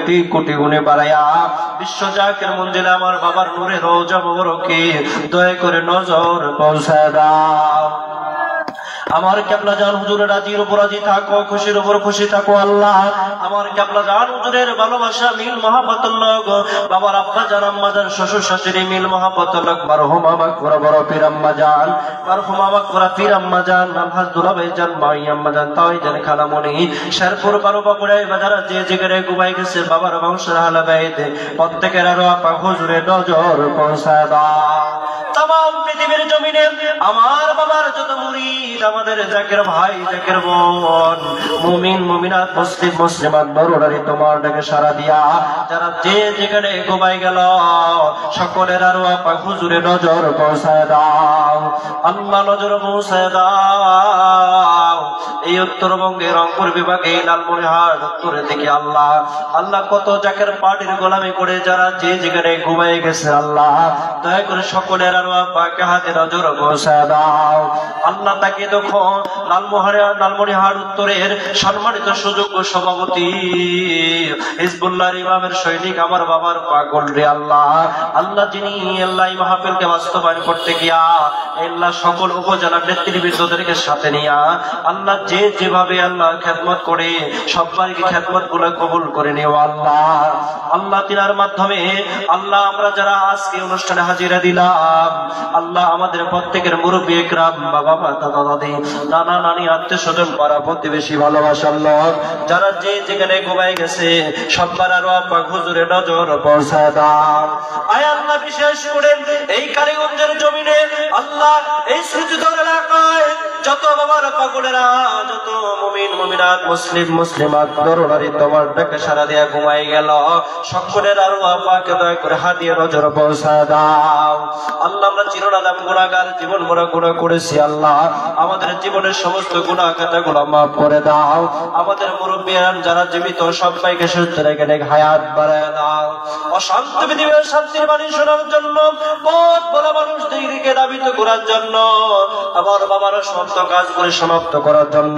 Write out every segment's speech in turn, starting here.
কোটি কোটি গুণে বাড়াইয়া বিশ্ব জাকের মঞ্জিলে আমার বাবার নূরে রওজা মোবারকে দয়া করে নজর পৌঁছায় দাও। আমার কেবলা জান হুজুরের রাজির উপর রাজি থাকো, খুশির উপর খুশি থাকো আল্লাহ। আমার কেবলা জান হুজুরের ভালোবাসা মিল মহাব্বতের লগ, বাবার আব্বা জান আম্মা জান শ্বশুর শাশুড়ি মিল মহাব্বতের লগ, মারহুমা মাগফুরা বড় পীর আম্মা জান, মারহুমা মাগফুরা পীর আম্মা জান, আলহাজ দুলাভাই জান, মাই আম্মা জান, তাই জান, খালামণি শেরপুর বারোবাকুড়ায় বাজার যে যেখানে ঘুমাই গেছে বাবার বংশের হালাবাইতে প্রত্যেকের আরো আপা হুজুরের নজর পৌঁছায় দাও। তামাম পৃথিবীর জমিনে আমার বাবার যত মুরিদ, আমাদের জাকের ভাই জাকের বোন, মুমিন মুমিনাত মুসলিম মুসলিমাত নরনারী তোমার ডাকে সাড়া দিয়া যারা যে যেখানে ঘুমাই গেল সকলের আরো আপা হুজুরে নজর পৌঁছায় দাও আল্লাহ, নজর পৌঁছায় দাও। এই উত্তরবঙ্গে রংপুর বিভাগে লালমনিরহাট উত্তরে থেকে আল্লাহ আল্লাহ কত জাকের পার্টির গোলামি করে যারা যে যেখানে ঘুমাই গেছে আল্লাহ দয়া করে সকলের আরো আপাকে হাতে নজর পৌঁছায় দাও আল্লাহ। তাকে দেখো লালমনিরহাট উত্তরের সম্মানিত সুযোগ্য সভাপতি হিজবুল্লাহর ইমামের সৈনিক আমার বাবার পাগল রে আল্লাহ আল্লাহ, যিনি আল্লাহ এই মাহফিলকে বাস্তবায়ন করতে গিয়া আল্লাহ সকল উপজেলার নেতৃবৃন্দদেরকে সাথে নিয়া আল্লাহ যে যেভাবে আল্লাহ খেদমত করে সবাইকে খেদমত গুলো কবুল করে নিও আল্লাহ। আল্লাহ তিনার মাধ্যমে আল্লাহ আমরা যারা আজকে অনুষ্ঠানে হাজিরা দিলাম আল্লাহ আমাদের প্রত্যেকের মুরব্বী একরাম, বাবা মা দাদা দাদি নানা নানি আত্মীয় স্বজন পাড়া প্রতিবেশী ভালোবাসার লোক যারা যে যেখানে ঘুমাই গেছে সবার আরো আপা হুজুরে নজর পৌঁছায় দাও। আয় আল্লাহ বিশেষ করে এই কালীগঞ্জের জমিনে আল্লাহ এই শ্রুতিধর এলাকায় যত বাবার পাগলেরা, যত মুমিন মুমিনাত মুসলিম মুসলিমাত নরনারী তোমার ডাকে সাড়া দিয়া ঘুমাই গেল সকলের আরো আপাকে দয়া করে হাত দিয়ে নজর পৌঁছায় দাও আল্লাহ। আমরা চিরনাদাম গুনাহগার, জীবন মোরা গুনাহ করেছি আল্লাহ, আমাদের জীবনের সমস্ত গুনাহ খাতাগুলো মাফ করে দাও। আমাদের মুরব্বিয়ান যারা জীবিত সবাইকে সুস্থ রেখে হায়াত বাড়ায় দাও। অশান্ত পৃথিবীর শান্তির বাণী শোনার জন্য, পথ বলা মানুষদেরকে দাবিত করার জন্য, আমার বাবার সমস্ত কাজ করে সমাপ্ত করার জন্য,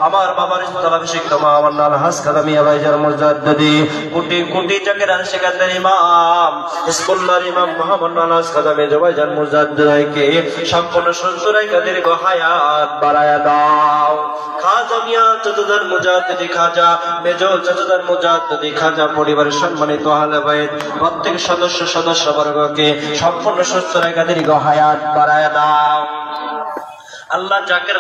আমার বাবার স্থলাভিষিক্ত মা আমার আলহাজ কাদামিয়া ভাইজান মুজাদ্দিদি কোটি কোটি জাকের আশিকাদের ইমাম হিজবুল্লাহর ইমাম মোহাম্মদ আলহাজ কাদামি ভাইজান মুজাদ্দিদিকে সম্পূর্ণ সুস্থ রেখে দীর্ঘ হায়াত বাড়ায়া দাও। খাজা মিয়া চতুর্দার মুজাদ্দিদি খাজা, মেজো চতুর্দার মুজাদ্দিদি খাজা পরিবারের সম্মানিত আহলে বাইত প্রত্যেক সদস্য বর্গকে সম্পূর্ণ সুস্থ রেখে দীর্ঘ হায়াত বাড়ায়া দাও আল্লাহ। জাকের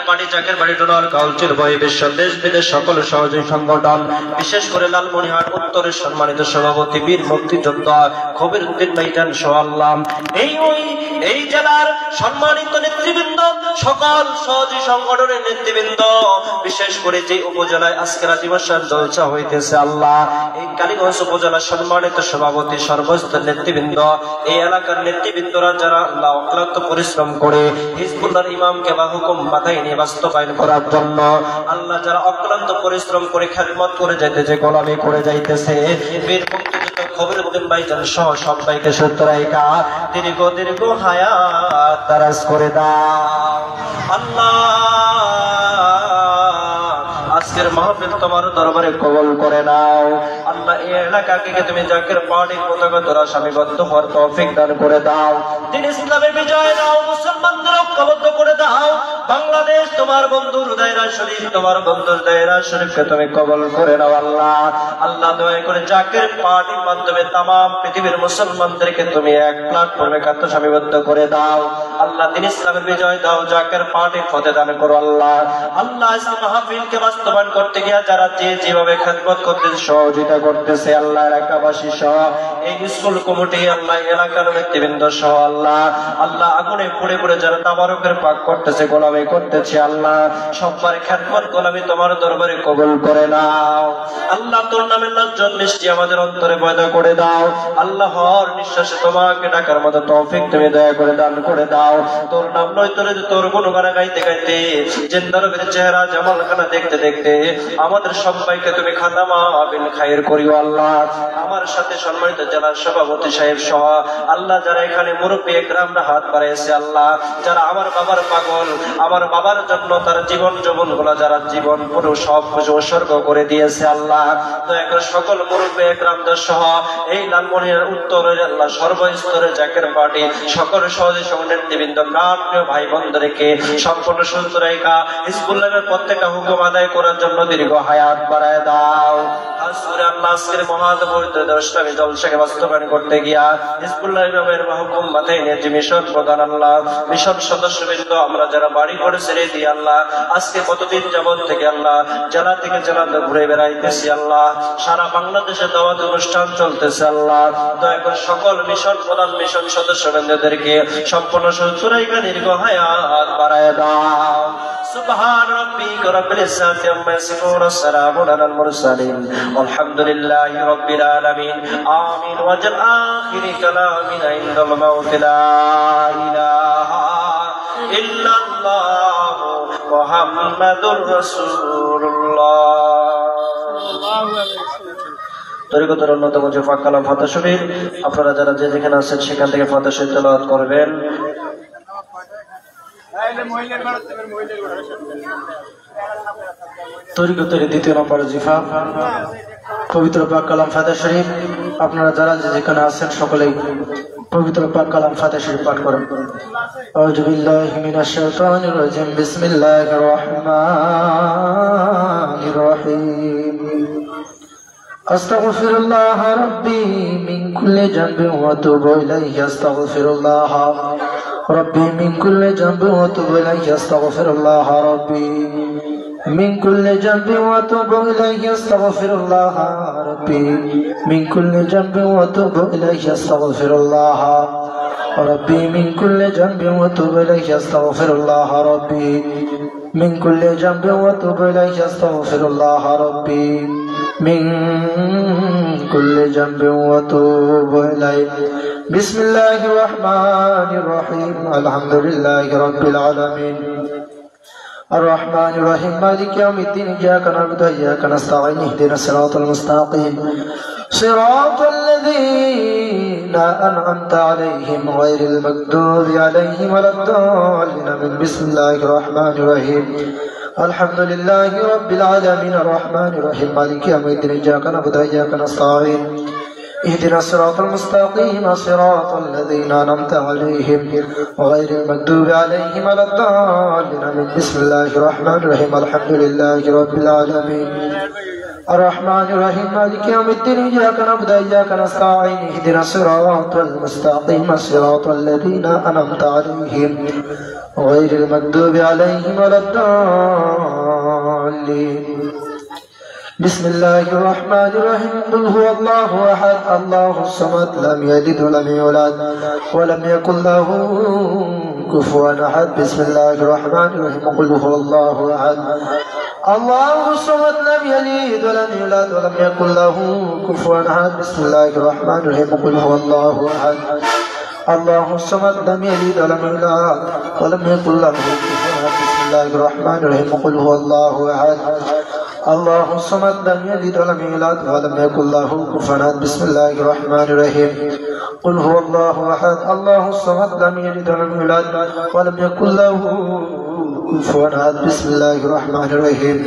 বাড়ি ডোনার কাউন্সিল বই বিশ্ব দেশ বিদেশ সকল সহযোগী সংগঠন, বিশেষ করে লালমনিরহাট উত্তরের সম্মানিত সভাপতি বীর মুক্তিযোদ্ধা কবির উদ্দিন ভাইজান সহ আল্লাহ এই জেলার সম্মানিত নেতৃবৃন্দ, সকল সহযোগী সংগঠনের নেতৃবৃন্দ, বিশেষ করে যে উপজেলায় আজকের আদিবাসার জলসা হইতেছে আল্লাহ, এই কালীগঞ্জ উপজেলার সম্মানিত সভাপতি সর্বস্তর নেতৃবৃন্দ, এই এলাকার নেতৃবৃন্দরা যারা আল্লাহ অক্লান্ত পরিশ্রম করে হিজবুল্লাহর ইমামকে হুকুম মাথায় নিয়ে বাস্তবায়ন করার জন্য আল্লাহ যারা অক্লান্ত পরিশ্রম করে খেদমত করে যাইতেছে, গোলামি করে যাইতেছে, বীর মুক্তিযুদ্ধ কবির উদ্দিন ভাইজান সহ সবাইকে সুস্থ রাখা দীর্ঘ হায়াত দারাজ করে দাও আল্লাহ। আজকের মাহফিল তোমার দরবারে কবুল করে নাও আল্লাহ। এই এলাকাকে তুমি জাকের পার্টির পতাকা ধরা স্বামীবদ্ধ হওয়ার তৌফিক দান করে দাও। দিন ইসলামের বিজয় দাও, মুসলমানদের ঐক্যবদ্ধ করে দাও। বাংলাদেশ তোমার বন্ধুর দায়রা শরীফ, তোমার বন্ধুর দায়রা শরীফকে তুমি কবুল করে নাও আল্লাহ। আল্লাহ দয়া করে জাকের পার্টির মাধ্যমে তামাম পৃথিবীর মুসলমানদেরকে তুমি এক প্ল্যাটফর্মে কাত্য স্বামীবদ্ধ করে দাও আল্লাহ। দিন ইসলামের বিজয় দাও, জাকের পার্টির পথে দান করো আল্লাহ। আল্লাহ আজকে মাহফিলকে বাস্তবায়ন করতে গিয়া যারা যেভাবে খেদমত করতেছে, সহযোগিতা করতেছে আল্লাহ, এলাকাবাসী সহ এই স্কুল কমিটি আল্লাহ, এলাকার নেতৃবৃন্দ সহ আল্লাহ আল্লাহ আগুনে পুড়ে পুড়ে যারা তাবারকের পাক করতেছে, গোলামি করতেছে আল্লাহ, সবার খেদমত গোলামি তোমার দরবারে কবুল করে নাও আল্লাহ। তোর নামের লজ্জন মিষ্টি আমাদের অন্তরে পয়দা করে দাও আল্লাহ। হর নিঃশ্বাসে তোমাকে ডাকার মতো তৌফিক তুমি দয়া করে দান করে দাও। তোর নাম নয় তোর গুণগান গাইতে গাইতে জিন্দারবের চেহারা জামালখানা দেখতে দেখতে আমাদের সবাইকে তুমি খাতামা আবিল খায়ের করিও আল্লাহ। আমার সাথে সম্মানিত জেলার সভাপতি সাহেব সহ আল্লাহ যারা এখানে মুরব্বী একরামরা হাত বাড়াইছে আল্লাহ, যারা আমার বাবার পাগল, আমার বাবার জন্য তার জীবন যৌবন গুলা যারা জীবন পুরো সব কিছু উৎসর্গ করে দিয়েছে আল্লাহ, দয়া করে সকল মুরব্বী একরামদের সহ এই লালমনির উত্তরের আল্লাহ সর্বস্তরের জাকের পার্টি সকল সহজে নেতৃবৃন্দ প্রাণ প্রিয় ভাই বোনদেরকে সম্পূর্ণ সুস্থ রেখা হিজবুল্লাহের প্রত্যেকটা হুকুম আদায় করার জন্য দীর্ঘ হায়াত বাড়ায় দাও। আল্লাহ আজকের মহাপবিত্র দশটামী জলসাকে বাস্তবায়ন করতে গিয়া হিজবুল্লাহ ইমামের হুকুম মাথায় নিয়ে যে মিশন প্রধান আল্লাহ মিশন সদস্যবৃন্দ আমরা যারা বাড়ি করে ছেড়ে দিই আল্লাহ, আজকে কতদিন যাবত থেকে আল্লাহ জেলা থেকে জেলা ঘুরে বেড়াইতেছি আল্লাহ, সারা বাংলাদেশে দাওয়াত অনুষ্ঠান চলতেছে আল্লাহ, দয়া করে সকল মিশন প্রধান মিশন সদস্যবৃন্দদেরকে সম্পূর্ণ সুস্থ দীর্ঘ হায়াত বাড়ায় দাও। সুবহান রাব্বিকা রাব্বিল ইজ্জাতি আম্মা ইয়াসিফুন ওয়া সালামুন আলাল মুরসালিন ওয়ালহামদুলিল্লাহি রাব্বিল আলামিন আমিন। ওয়াজাল আখিরি কালামিনা ইনদাল মাউতি লা ইলাহা ইল্লাল্লাহ মুহাম্মাদুর রাসূলুল্লাহ। তরিকতের অন্যতম যে পাক কালাম ফাতিহা শরীফ, আপনারা যারা যে যেখানে আছেন সেখান থেকে ফাতিহা শরীফ তেলাওয়াত করবেন। তরিকতের দ্বিতীয় নম্বর জিফা পবিত্র পাক কালাম ফাতিহা শরীফ, আপনারা যারা যে যেখানে আছেন সকলেই পবিত্র পাক কালাম ফাতিহা শরীফ পাঠ করেন। আউযু বিল্লাহি মিনাশ শাইতানির রাজিম, বিসমিল্লাহির রহমানির রহিম। আস্তাগফিরুল্লাহ রাব্বি মিন কুল্লি যামবিন ওয়া আতুবু ইলাইহি, আস্তাগফিরুল্লাহ রাব্বি মিন কুল্লি যামবিন ওয়া আতুবু ইলাইহি, আস্তাগফিরুল্লাহ রাব্বি মিন কুল্লি যামবিন ওয়া আতুবু ইলাইহি, আস্তাগফিরুল্লাহ রাব্বি মিন কুল্লি যামবিন ওয়া আতুবু ইলাইহি, আস্তাগফিরুল্লাহ রাব্বি মিন কুল্লি যামবিন ওয়া আতুবু ইলাইহি, আস্তাগফিরুল্লাহ রাব্বি মিন কুল্লি যামবিন ওয়া আতুবু ইলাইহি, আস্তাগফিরুল্লাহ রাব্বি মিন কুল্লি যামবিন ওয়া আতুবু ইলাইহি। বিসমিল্লাহির রহমানির রহিম, আলহামদুলিল্লাহি রাব্বিল আলামিন الرحمن الرحيم مالك يوم الدين إياك نعبد وإياك نستعين اهدنا الصراط المستقيم صراط الذين أنعمت عليهم غير المغضوب عليهم ولا الضالين آمين. بسم الله الرحمن الرحيم الحمد لله رب العالمين الرحمن الرحيم مالك يوم الدين إياك نعبد وإياك نستعين اهدنا الصراط المستقيم صراط الذين أنعمت عليهم غير المغضوب عليهم ولا الضالين آمين. بسم الله الرحمن الرحيم الحمد لله رب العالمين الرحمن الرحيم مالك يوم الدين إياك نعبد وإياك نستعين اهدنا الصراط المستقيم صراط الذين أنعمت عليهم غير المغضوب عليهم ولا الضالين. بسم الله الرحمن الرحيم قل هو الله أحد الله الصمد لم يلد ولم يولد ولم يكن له كفوا أحد. بسم الله الرحمن الرحيم قل هو الله أحد الله الصمد لم يلد ولم يولد ولم يكن له كفوا أحد. بسم الله الرحمن الرحيم قل هو الله أحد الله الصمد لم يلد ولم يولد ولم يكن له كفوا أحد. بسم الله الرحمن الرحيم قل هو الله أحد الله الصمد لم يلد ولم يولد ولم يكن له كفوا أحد. بسم الله الرحمن الرحيم قل هو الله أحد الله الصمد لم يلد ولم يولد ولم يكن له كفوا أحد. بسم الله الرحمن الرحيم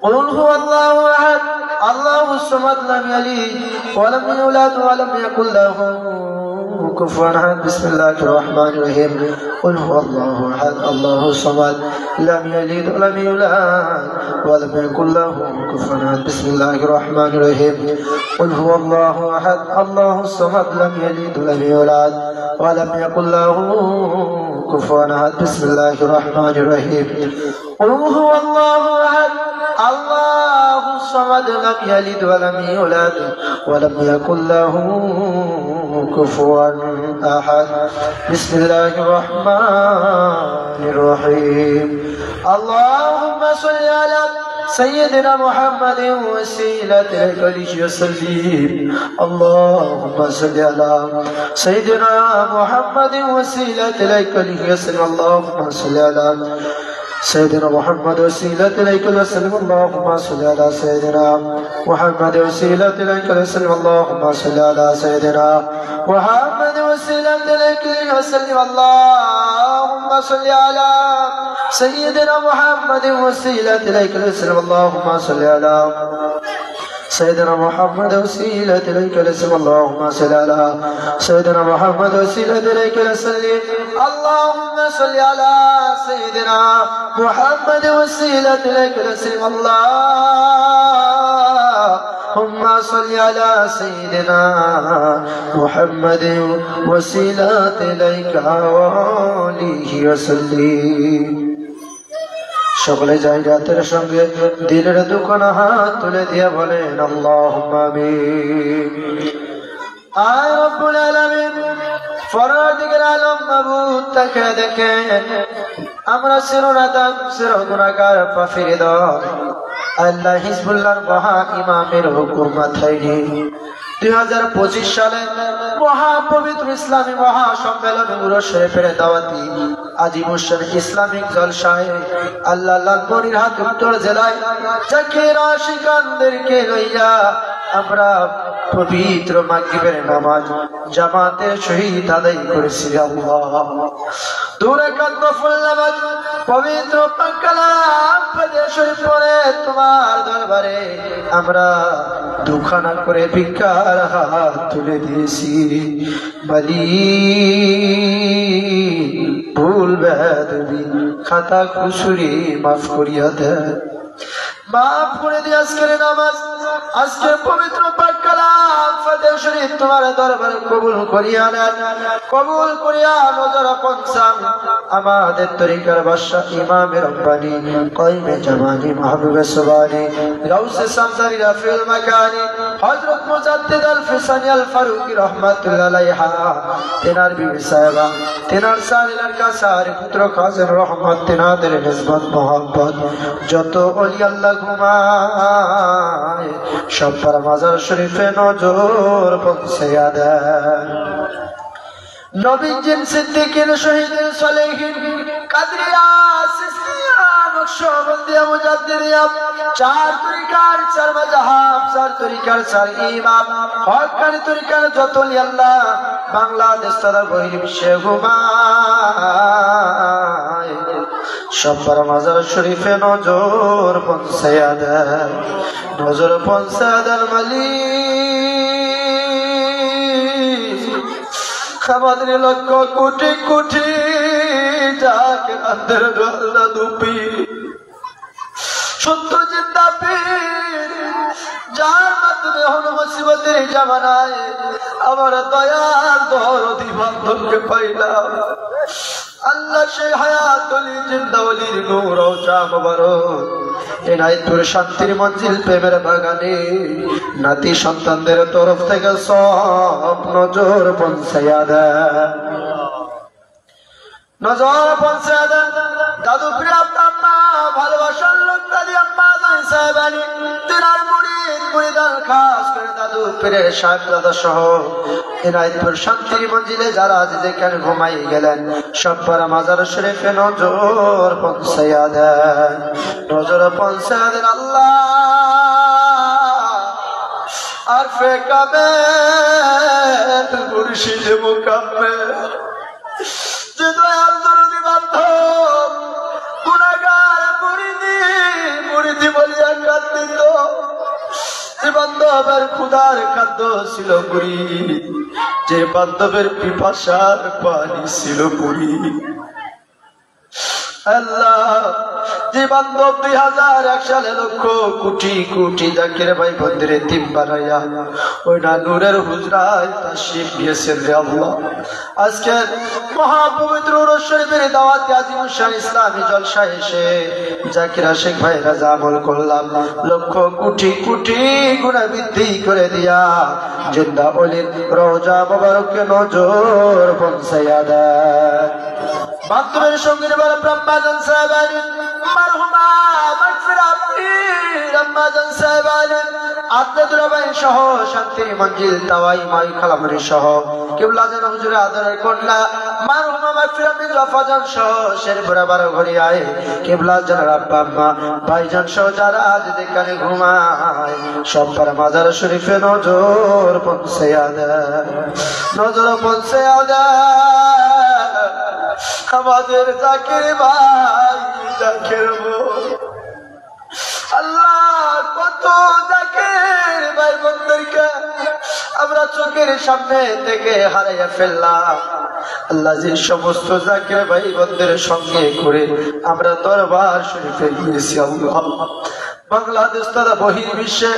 قل هو الله أحد الله الصمد لم يلد ولم يولد ولم يكن له كفوا أحد. بسم الله الرحمن الرحيم قل هو الله أحد الله الصمد لم يلد ولم يولد ولم يكن له كفوا أحد. بسم الله الرحمن الرحيم قل هو الله أحد الله الصمد لم يلد ولم يولد ولم يكن له كفوا أحد. بسم الله الرحمن الرحيم قل هو الله أحد الله الصمد لم يلد ولم يولد ولم يكن له كفوا أحد. بسم الله الرحمن الرحيم اللهم صل على سيدنا محمد وسيلة إليك وسلم. اللهم صل على سيدنا محمد وسيلة إليك وسلم. اللهم صل على سيدنا محمد وسيلة إليك وسلم. اللهم صل على سيدنا محمد وسيلة إليك وسلم. اللهم صل على سيدنا محمد وسيلة إليك وسلم. اللهم صل على سيدنا محمد وسيلة إليك الإسلام اللهم صل على سيدنا محمد وسيلة إليك الإسلام اللهم صل على سيدنا محمد وسيلة إليك الإسلام اللهم صل على سيدنا محمد وسيلة إليك الإسلام اللهم صل على سيدنا محمد وسيلة إليك وآله وسلم সকলে জায়গাতের সঙ্গে দিলের দুখানা হাত তুলে দিয়ে বলেন আল্লাহুম্মা আমিন। আয় রব্বুল আলামিন, পরওয়ারদিগার আলম মাবুদ তাকে দেখেন আমরা চিরনাদান চিরগুনাহগার পাপীর দল আল্লাহ হিজবুল্লাহর মহা ইমামের হুকুম মাথায় নিয়ে 2025 সালে মহাপবিত্র ইসলামী মহাসম্মেলন উরুস শরীফের দাওয়াতি আজিমুশান ইসলামিক জলসায় আল্লাহ লালমনিরহাট উত্তর জেলায় জাকির আশিকানদেরকে লইয়া আমরা পবিত্র মাগরিবের নামাজ জামাতের সহিত আদায় করেছি। আল্লাহ দূরে কাদফুল নামাজ পবিত্র পাক কালাম শরীফ পড়ে তোমার দরবারে আমরা দুখানা করে ভিক্ষার হাত তুলে দিয়েছি। বলি ভুল বেয়াদবি খাতা কুসুরি মাফ করিয়া দেন, মাফ করে দিয়ে আজকের নামাজ আজকের পবিত্র পাক কালাম ফাতিহা শরীফ তোমার দরবারে কবুল করিয়া নেন, কবুল করিয়া নজর পঞ্চাম আমাদের তরিকার বাদশাহ ইমামে রব্বানি কাইমে জামানি মাহবুবে সুবহানি গাউসে সামসারি রাফিউল মাকানি হযরত মুজাদ্দিদ আল ফিসানি আল ফারুকি রাহমাতুল্লাহ আলাইহা তেনার বিবি সাহেবা তেনার সারি লড়কা সারি পুত্র কাজের রহমত তেনাদের নিসবত মোহাব্বত যত ওলি আল্লাহ ঘুমায় সব पर মাজার শরীফে নজর পৌঁছায়া দেন। নবীন সিদ্দিকিন শহীদিন সলেহিন কাদরিয়া সিসিয়া নকশবন্দিয়া মুজাদ্দিদিয়া চার তরিকার চার মাযহাব চার তরিকার চার ইমাম হক্কানি তরিকার যত ওলি আল্লাহ বাংলাদেশ তথা বহির্বিশ্বে ঘুমায় সব पर মাজার শরীফে নজর পৌঁছায়া দেন, নজর পৌঁছায়া দেন মালিক। আমাদের লক্ষ কোটি কোটি যাকে আন্দর আল্লাহ দুপি সত্য জিন্দা পীর যার মাধ্যমে হল মুসিবতের জামানায় আমার দয়াল দরদি বান্ধবকে পাইলাম। আল্লাহ সেই হায়াতুলি জিন্দাওয়ালির নূর ও চা মোবারক এনায়েতুর শান্তির মঞ্জিল প্রেমের বাগানে নাতি সন্তানদের তরফ থেকে সব নজর পৌঁছায়া দেন, নজর পৌঁছায়া দেন। দাদু প্রিয় আম্মা ভালোবাসার লোক দাদি আম্মা সাহেবানি তেনার মুরিদ মুরিদান খাস করে দাদু পীরের সাহেব দাদা সহ এনায়েতপুর শান্তির মঞ্জিলে যারা আজ যেখানে ঘুমাই গেলেন সব पर মাজার শরীফে নজর পৌঁছায়া দেন, নজর পৌঁছায়া দেন। আল্লাহ আরফে কাবে মুর্শিদ মুকাম্মেল যে দয়াল দরদি বান্ধব গুনাহগার মুরিদি বলিয়া কাঁদিত, যে বান্ধবের ক্ষুধার খাদ্য ছিল পুরি, যে বান্ধবের পিপাসার পানি ছিল পুরি। আল্লাহ যে বান্ধব 2001 সালে লক্ষ কোটি কোটি জাকির ভাই বন্ধুরে তিন বানাইয়া ওই না নূরের হুজরায় তাশরীফ নিয়েছেন রে আল্লাহ। আজকে মহাপবিত্র উরুস শরীফের দাওয়াতে আজিমুশান ইসলামী জলসা এসে জাকির আশিক ভাইরা যা আমল করলাম লক্ষ কোটি কোটি গুনাহ বৃদ্ধি করে দিয়া জিন্দা ওলির রওজা মোবারকে নজর পৌঁছায়া দেন। বান্ধবের সঙ্গে ব্রহ্মাজান সাহেবানি মারহুমা মাগফিরাত ব্রহ্মাজান সাহেবানি আব্দুর সহ শান্তির মঞ্জিল তাওয়াই মাই খালামুরি সহ কিবলা জান হুজুর আদরের কন্যা মারহুমা মাগফিরাত রফাজান সহ শেরপুরা 12 ঘড়ি আয় কিবলা জানের আব্বা আম্মা ভাইজান সহ যারা আজ যেখানে ঘুমায় সব पर মাজার শরীফে নজর পৌঁছায়া দেন, নজর পৌঁছায়া দেন। আমাদের জাকির ভাই, জাকির বোন। আল্লাহ কত জাকির ভাই বোনদেরকে আমরা চোখের সামনে থেকে হারাইয়া ফেললাম। আল্লাহ যে সমস্ত জাকির ভাই বোনদের সঙ্গে করে আমরা দরবার শরীফে গিয়েছি আল্লাহ, বাংলাদেশ তথা বহির্বিশ্বে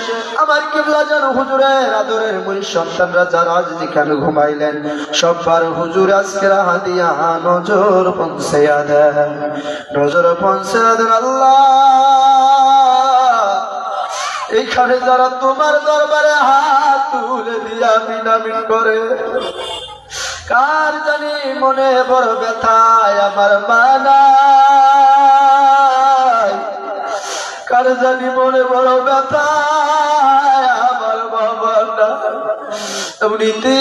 আমার কিবলা যেন হুজুরের আদরের মুরিদ সন্তানরা যারা আজ যেখানে ঘুমাইলেন সববার হুজুর আজকের হাদিয়া নজর পৌঁছাইয়া দেন, নজর পৌঁছাইয়া দেন আল্লাহ। এইখানে যারা তোমার দরবারে হাত তুলে দিয়া মিনামিন করে, কার জানি মনে বড় ব্যথায় আমার মানায়, কার জানি মনে বড় ব্যথায় আমার বাবা না, এমনিতে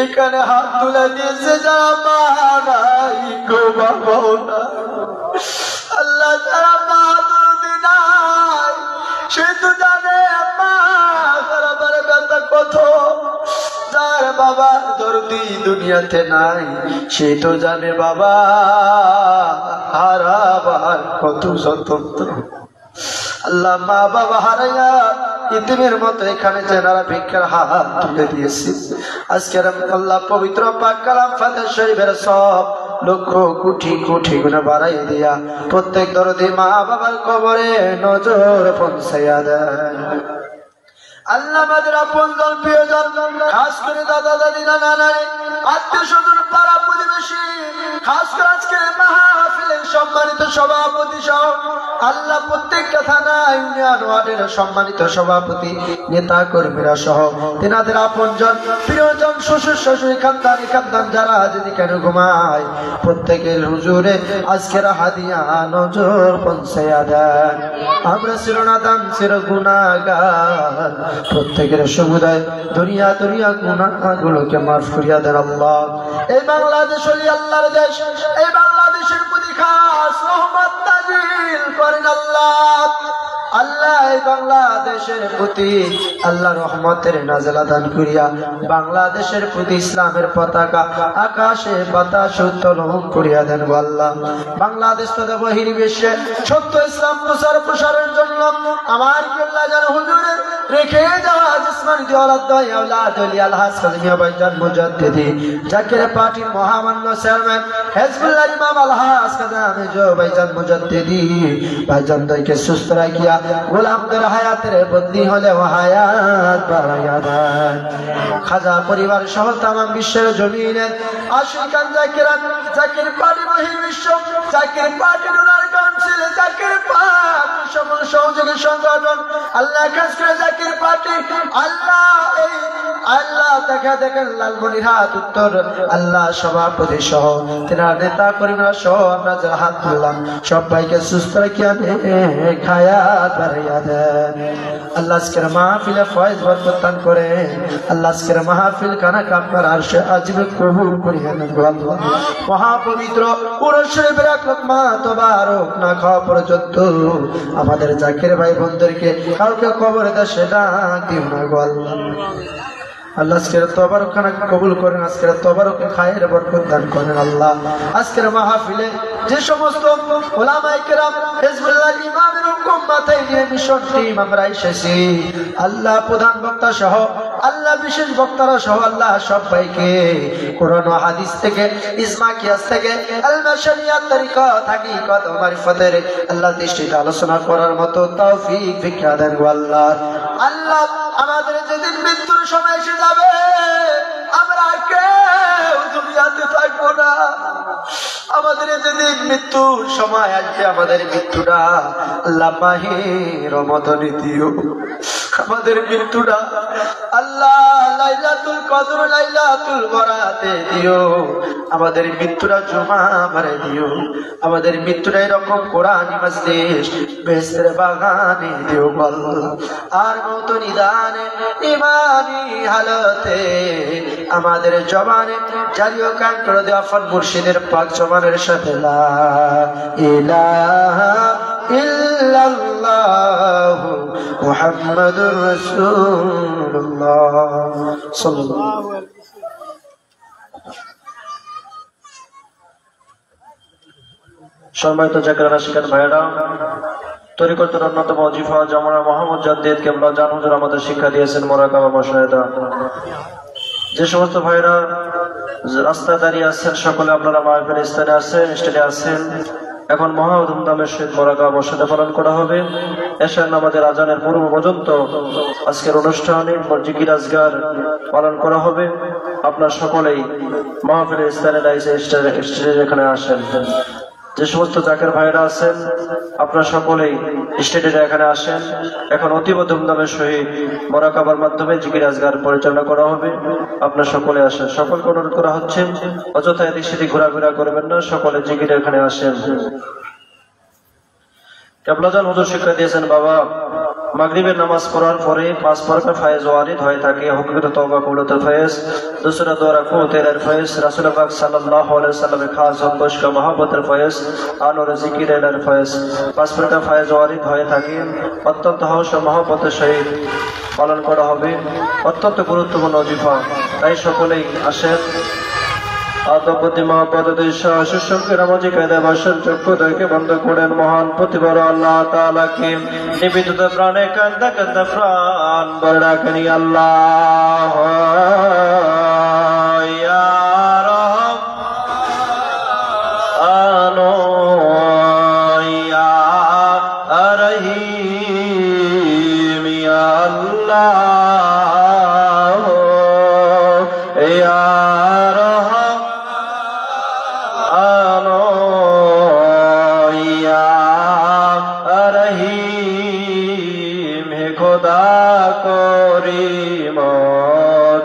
এখানে হাত তুলে দিয়েছে যারা মা নাই গো বাবাও না। আল্লাহ যারা মা দরদি নাই সে তো জানে মা তারা বারে ব্যথা কত, যার বাবা দরদি দুনিয়াতে নাই সে তো জানে বাবা হারাবার কত স্বতন্ত্র। আল্লাহ মা বাবা হারাইয়া ইতিমের মতো এখানে যারা ভিক্ষার হাত তুলে দিয়েছে আজকের আল্লাহ পবিত্র পাক কালাম ফাতিহা শরীফের সব লক্ষ কোটি কোটি গুণা বাড়াই দিয়া প্রত্যেক দরদি মা বাবার কবরে নজর পৌঁছাইয়া দেন। আল্লাহ আমাদের আপনজন প্রিয়জন, খাস করে দাদা দাদি নানা নানি আত্মীয় স্বজন পাড়া প্রতিবেশী, খাস করে আজকে মাহফিলের সম্মানিত সভাপতি সহ আল্লাহ প্রত্যেকটা থানা ইউনিয়ন ওয়ার্ডের সম্মানিত সভাপতি নেতা কর্মীরা সহ তেনাদের আপনজন প্রিয়জন শ্বশুর শাশুড়ি খানদানি খানদান যারা যদি কেন ঘুমায় প্রত্যেকের হুজুরে আজকের হাদিয়া নজর পৌঁছাইয়া দেন। আমরা চিরনাদান চির গুনাহগার, প্রত্যেকের সমুদায় দুনিয়া দুনিয়া গুনাহগুলোকে মাফ করিয়া দেন আল্লাহ। এই বাংলাদেশ হলি আল্লাহর দেশ, এই বাংলাদেশের প্রতি খাস রহমত নাজিল করেন আল্লাহ। আল্লাহ এই বাংলাদেশের প্রতি আল্লাহ রহমতের নাজলা দান করিয়া বাংলাদেশের প্রতি ইসলামের পতাকা আকাশে বাতাস উত্তোলন করিয়া দেন গো আল্লাহ। বাংলাদেশ তথা বহির্বিশ্বে সত্য ইসলাম প্রচার প্রসারের জন্য আমার কিবলা যেন হুজুরের রেখে যাওয়া জিসমানি দিওয়ালাত দয়াউলাদ ওলিয়াল হাস কাজমিয়া ভাইজান মুজাদ্দিদি জাকির পার্টির মহামান্য চেয়ারম্যান হেজবুল্লাহ ইমাম আল হাস কাজমি জো ভাইজান মুজাদ্দিদি ভাইজান দইকে সুস্থ রাখিয়া গোলামদের হায়াতের বদলি হলে হায়াত বাড়াইয়া দেন। খাজা পরিবার সহ তামাম বিশ্বের জমিনের আশিকান জাকিরান জাকির পার্টি বহির্বিশ্ব Zakir party rural council Zakir party সকল সহযোগী সংগঠন আল্লাহ খাস করে জাকির পার্টি আল্লাহ এই আল্লাহ দেখা দেখেন লালমনিরহাট উত্তর আল্লাহ সভাপতি সহ তেনার নেতা কর্মীরা সহ আমরা যারা হাত তুললাম সবাইকে সুস্থ রাখিয়া খায়াত বাড়াইয়া দেন। আল্লাহ আজকের মাহফিলে ফয়েজ বরকত দান করে, আল্লাহ আজকের মাহফিল কানা কাপড় আরশে আজিমে কবুল করিয়া নেন গো আল্লাহ। মহাপবিত্র কুরআন শরীফের এক লোকমা তবারক না খাওয়া পর্যন্ত আমাদের জাকির ভাই বোনদেরকে কাউকে কবরে দেশে ডাক দিও না গো আল্লাহ। আল্লাহ আজকের তবারক খানা কবুল করেন, আজকের তবারকে খায়ের বরকত দান করেন আল্লাহ। আজকের মাহফিলে যে সমস্ত উলামায়ে কেরাম হিজবুল্লাহ ইমামের হুকুম মাথায় নিয়ে মিশন টিম আমরা এসেছি আল্লাহ, প্রধান বক্তা সহ আল্লাহ বিশেষ বক্তারা সহ আল্লাহ সবাইকে কোরআন ও হাদিস থেকে ইজমা কিয়াস থেকে আলমা শরিয়াত তরিকা হাকিকত ও মারিফতের আল্লাহ দৃষ্টিতে আলোচনা করার মতো তৌফিক ভিক্ষা দেন গো আল্লাহ। আল্লাহ আমাদের যেদিন মৃত্যুর সময় এসে যাবে আমরা কেউ দুনিয়াতে থাকবো না, আমাদের যেদিন মৃত্যুর সময় আসবে আমাদের মৃত্যুটা আল্লাহ মাহে রমাদানে দিও, আমাদের মৃত্যুটা আল্লাহ লাইলাতুল কদর লাইলাতুল বরাতে দিও, আমাদের মৃত্যুটা জুমা মারে দিও, আমাদের মৃত্যুটা এরকম কোরআনি মাজলিস বেহেশতের বাগানে দিও আল্লাহ। আর মত নিদানে ইমানি হালতে আমাদের জবানে জারিও কান করে দেওয়া ফল মুর্শিদের পাক জবানের সাথে লা ইলাহা ইল্লাল্লাহু মুহাম্মাদুর রাসূলুল্লাহ সাল্লাল্লাহু আলাইহি ওয়াসাল্লাম। সম্মানিত জাকিরানা শিকার ভাইরা, তরিকতের অন্যতম ওজিফা জামানা মোহাম্মদ জাদ্দিদ কেবলা জান হুজুর আমাদের শিক্ষা দিয়েছেন মুরাকাবা মুশাহাদা। যে সমস্ত ভাইরা রাস্তায় দাঁড়িয়ে আছেন, সকলে আপনারা মাহফিল স্থানে আছেন, স্টেজে আছেন। এখন মহা ধুমধামের সহিত মুরাকাবা মুশাহাদা পালন করা হবে। এশার নামাজের আজানের পূর্ব পর্যন্ত আজকের অনুষ্ঠানে জিকির আজগার পালন করা হবে। আপনার সকলেই মাহফিলের স্থানে দাঁড়িয়ে স্টেজে এখানে আসেন। যে সমস্ত জাকের ভাইরা আছেন, আপনারা সকলেই স্টেজে এখানে আসেন। এখন অতীব ধুমধামের সহিত মুরাকাবার মাধ্যমে জিকির আজগার পরিচালনা করা হবে। আপনারা সকলে আসেন। সকলকে অনুরোধ করা হচ্ছে অযথা এদিক সেদিক ঘোরাফেরা করবেন না, সকলে জিকির এখানে আসেন। কেবলাজান হুজুর শিক্ষা দিয়েছেন, বাবা মাগরিবের নামাজ পড়ার পরে 5 পারা ফায়েজ ওয়ারিদ হয়ে থাকে। হুকুমত তওবা কবুলাতুল ফায়েজ, दूसरा दो रकूতের ফায়েজ, রাসূল পাক সাল্লাল্লাহু আলাইহি ওয়াসাল্লামের খাস হুকুম কা মহব্বতের ফায়েজ, আনোর জিকিরের ফায়েজ। 5 পারা ফায়েজ ওয়ারিদ হয়ে থাকে। অত্যন্ত হর্ষ মহব্বতের সহিত পালন করা হবে। অত্যন্ত গুরুত্বপূর্ণ ওজিফা, তাই সকলেই আসেন। আত্মপতি মহাপদ সুসংখ্যের নামাজি কায়দা ভাষণ চক্ষুদয়কে বন্ধ করেন। মহান প্রতিবার আল্লাহ তাআলাকে নিবেদিত প্রাণে কান্দা কান্দা প্রাণ বলে রাখেন। আল্লাহ ইয়া রহমানো ইয়া রহিম ইয়া আল্লাহ ইয়া করিম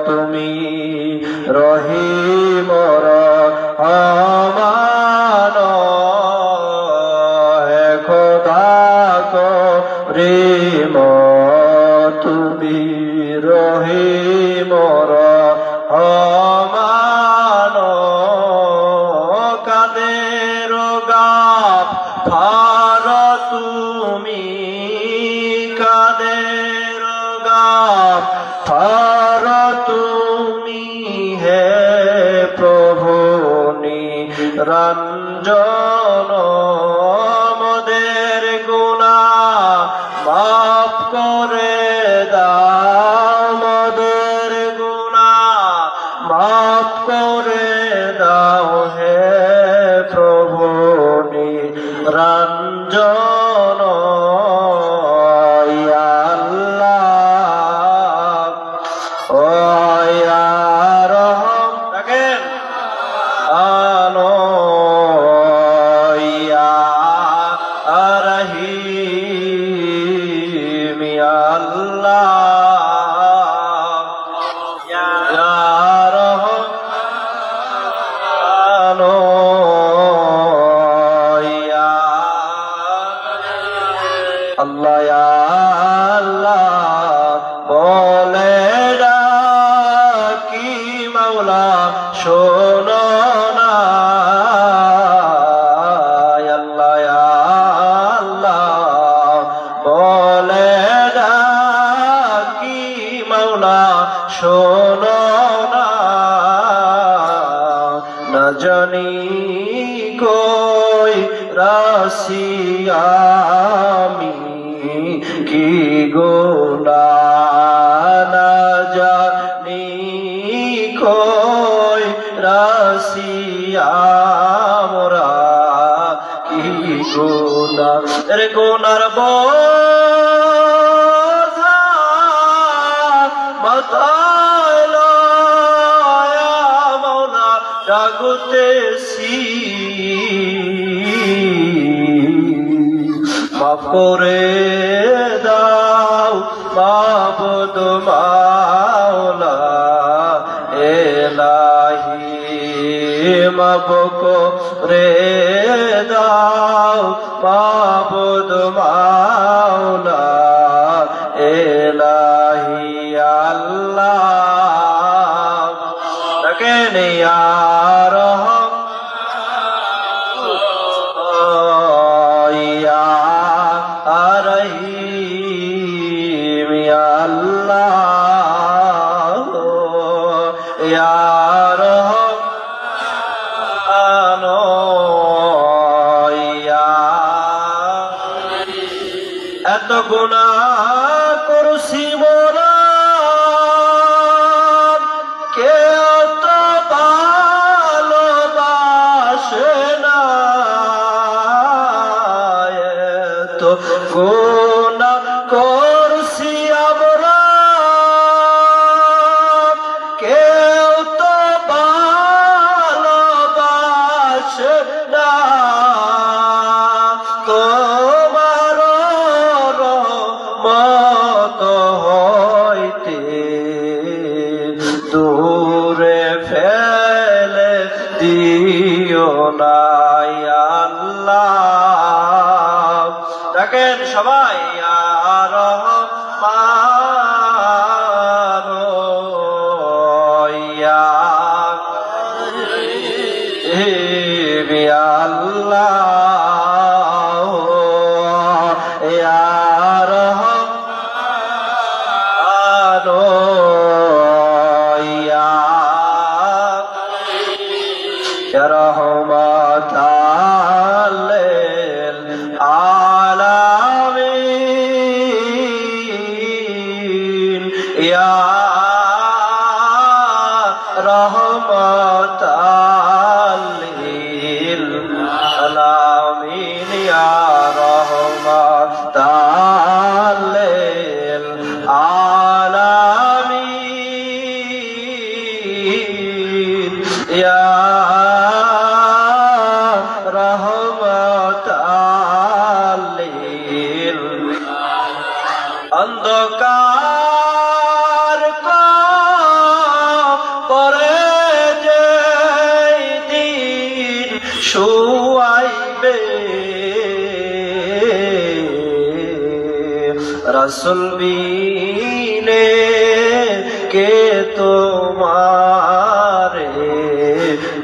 তুমি রহিম রহমান হে খোদা করিম তুমি রহিম রহমান কাদের গাফ ফার তুমি কাদের ফার তুমি হে প্রভু নিরঞ্জন মোদের গুনাহ মাফ করে দাও, মোদের গুনাহ মাফ করে দাও হে প্রভু নিরঞ্জন। আল্লাহ ইয়া আল্লাহ বলে ডাকি মাওলা শোনো না। আল্লাহ ইয়া আল্লাহ বলে ডাকি মাওলা শোনো না। না জানি কই রাশিয়ামি কি গুনাহ না জানি কই রাশিয়া মোরা কি গুনাহ রে গুনার বোঝা মাথায় লয়া মাওলা জাগতেছি। মাফ করে দাও মাবুদ মাওলা এলাহি, মাফ করে দাও মাবুদ মাওলা এলাহি। আল্লাহ দেখেন ইয়া রহমান ইয়া রহিম ইয়া আল্লাহ ইয়া রহমান ইয়া পর্বত হইতে দূরে ফেলে দিও না আল্লাহ। দেখেন সবাই আর অন্ধকার পরে যে দিন শুয়াইবে রাসূল বিনে কে তোমারে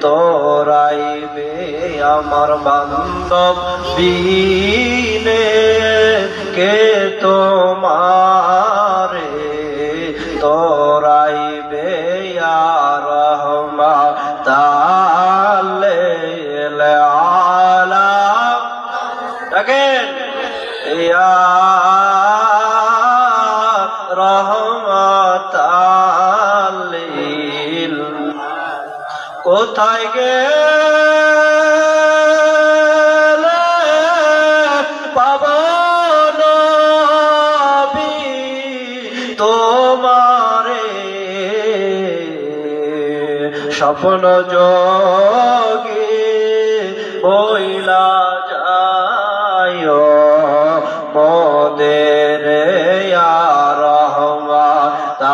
তোরাইবে আমার বান্ধব বিনে কে তোমারে তোরাইবে ইয়া রাহমাতাল আলামিন। দেখেন ইয়া রাহমাতাল কোথায় গেলে পাবো নবী তোমারে স্বপ্ন যোগে বইলা যায় মোদের ইয়া রাহমাতাল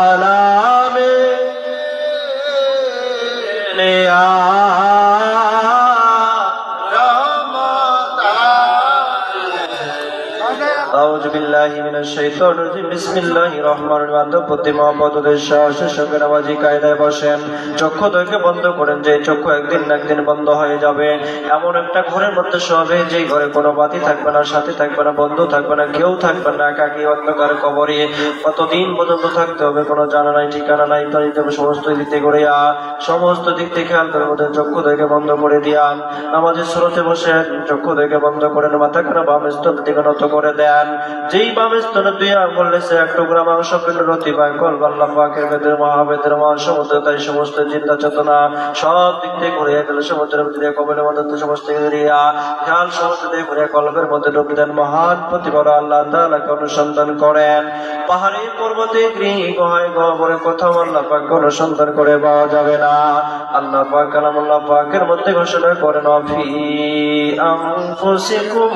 আলামিন ইয়া আউযু বিল্লাহি মিনাশ শাইতানির রাজিম। বিসমিল্লাহির রহমানির রহিম। প্রতি মহব্বত উদ্দেশ্যের সঙ্গে নামাজি কায়দায় বসেন, চক্ষু দুইকে বন্ধ করেন। যে চক্ষু একদিন না একদিন বন্ধ হয়ে যাবে। এমন একটা ঘরের মধ্যে শোবে যে ঘরে কোনো বাতি থাকবে না, সাথী থাকবে না, বন্ধু থাকবে না, কেউ থাকবে না, একাকী অন্ধকার কবরে কতদিন পর্যন্ত থাকতে হবে কোনো জানা নাই, ঠিকানা নাই। তাই সমস্ত দিক থেকে করিয়া সমস্ত দিক থেকে খেয়াল করে মধ্যে চক্ষু দুইকে বন্ধ করে দিয়া নামাজের স্রোতে বসেন, চক্ষু দুইকে বন্ধ করেন, মাথা করে বাম স্তর দিকে নত করে দেন। যেই বাম স্তরে দুই আঙ্গুল নিচে এক টুকরা মাংস পিণ্ড রতি বা কল্প আল্লাহ পাকের বেদের মহাবেদের মহাসমুদ্র, তাই সমস্ত চিন্তা চেতনা সব দিক থেকে ঘুরিয়ে গেলে সমুদ্রের ভিতরে কবলের মধ্যে সমস্ত ঘুরিয়া খেয়াল সমস্ত দিয়ে ঘুরিয়ে কল্পের মধ্যে ডুবে দেন। মহান প্রতিবার আল্লাহ তাআলাকে অনুসন্ধান করেন। পাহাড়ে পর্বতে গৃহ গুহায় গহ্বরে কোথাও আল্লাহ পাককে অনুসন্ধান করে পাওয়া যাবে না। আল্লাহ পাক কালামুল্লাহ পাকের মধ্যে ঘোষণা করেন ফি আনফুসিকুম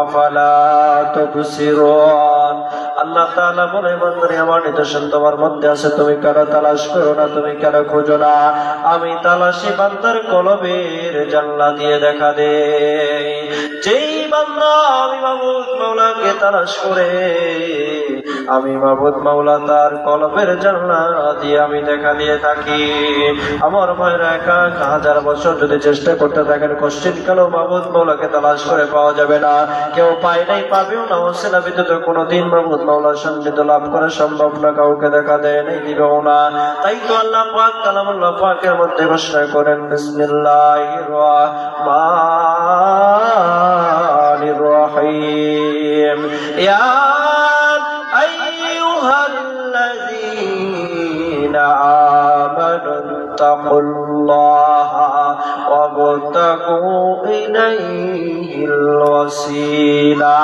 আফালা তুবসিরুন। আল্লাহ তাআলা বলে বান্দারে আমার নিদর্শন তোমার মধ্যে আছে, তুমি কেন তালাশ করো না, তুমি কেন খোঁজো না? আমি তালাশি বান্দার কলবের জানলা দিয়ে দেখা দে। যেই বান্দা আমি মাবুদ মাওলাকে তালাশ করে, আমি মাবুদ মাওলা তার কলবের জানলা দিয়ে আমি দেখা দিয়ে থাকি। আমার ভাইরা একা হাজার বছর যদি চেষ্টা করতে থাকেন, কোশ্চিন কেন মাবুদ মাওলাকে তালাশ করে পাওয়া যাবে না। কেউ পায় নাই, পাবেও না। হোসেনা বিদ্যুৎ কোনদিন মাবুদ মাওলার সান্নিধ্য লাভ করা সম্ভব না, কাউকে দেখা দেয় নাই, দিবেও না। তাই তো আল্লাহ পাক কালামুল্লাহ পাকের মধ্যে ঘোষণা করেন বিসমিল্লাহির রহমানির রহিম। ইয়া আইয়ুহাল্লাযীনা আমানু তাকুল্লাহা ওয়াবতাগু ইলাইহিল ওয়াসিলা।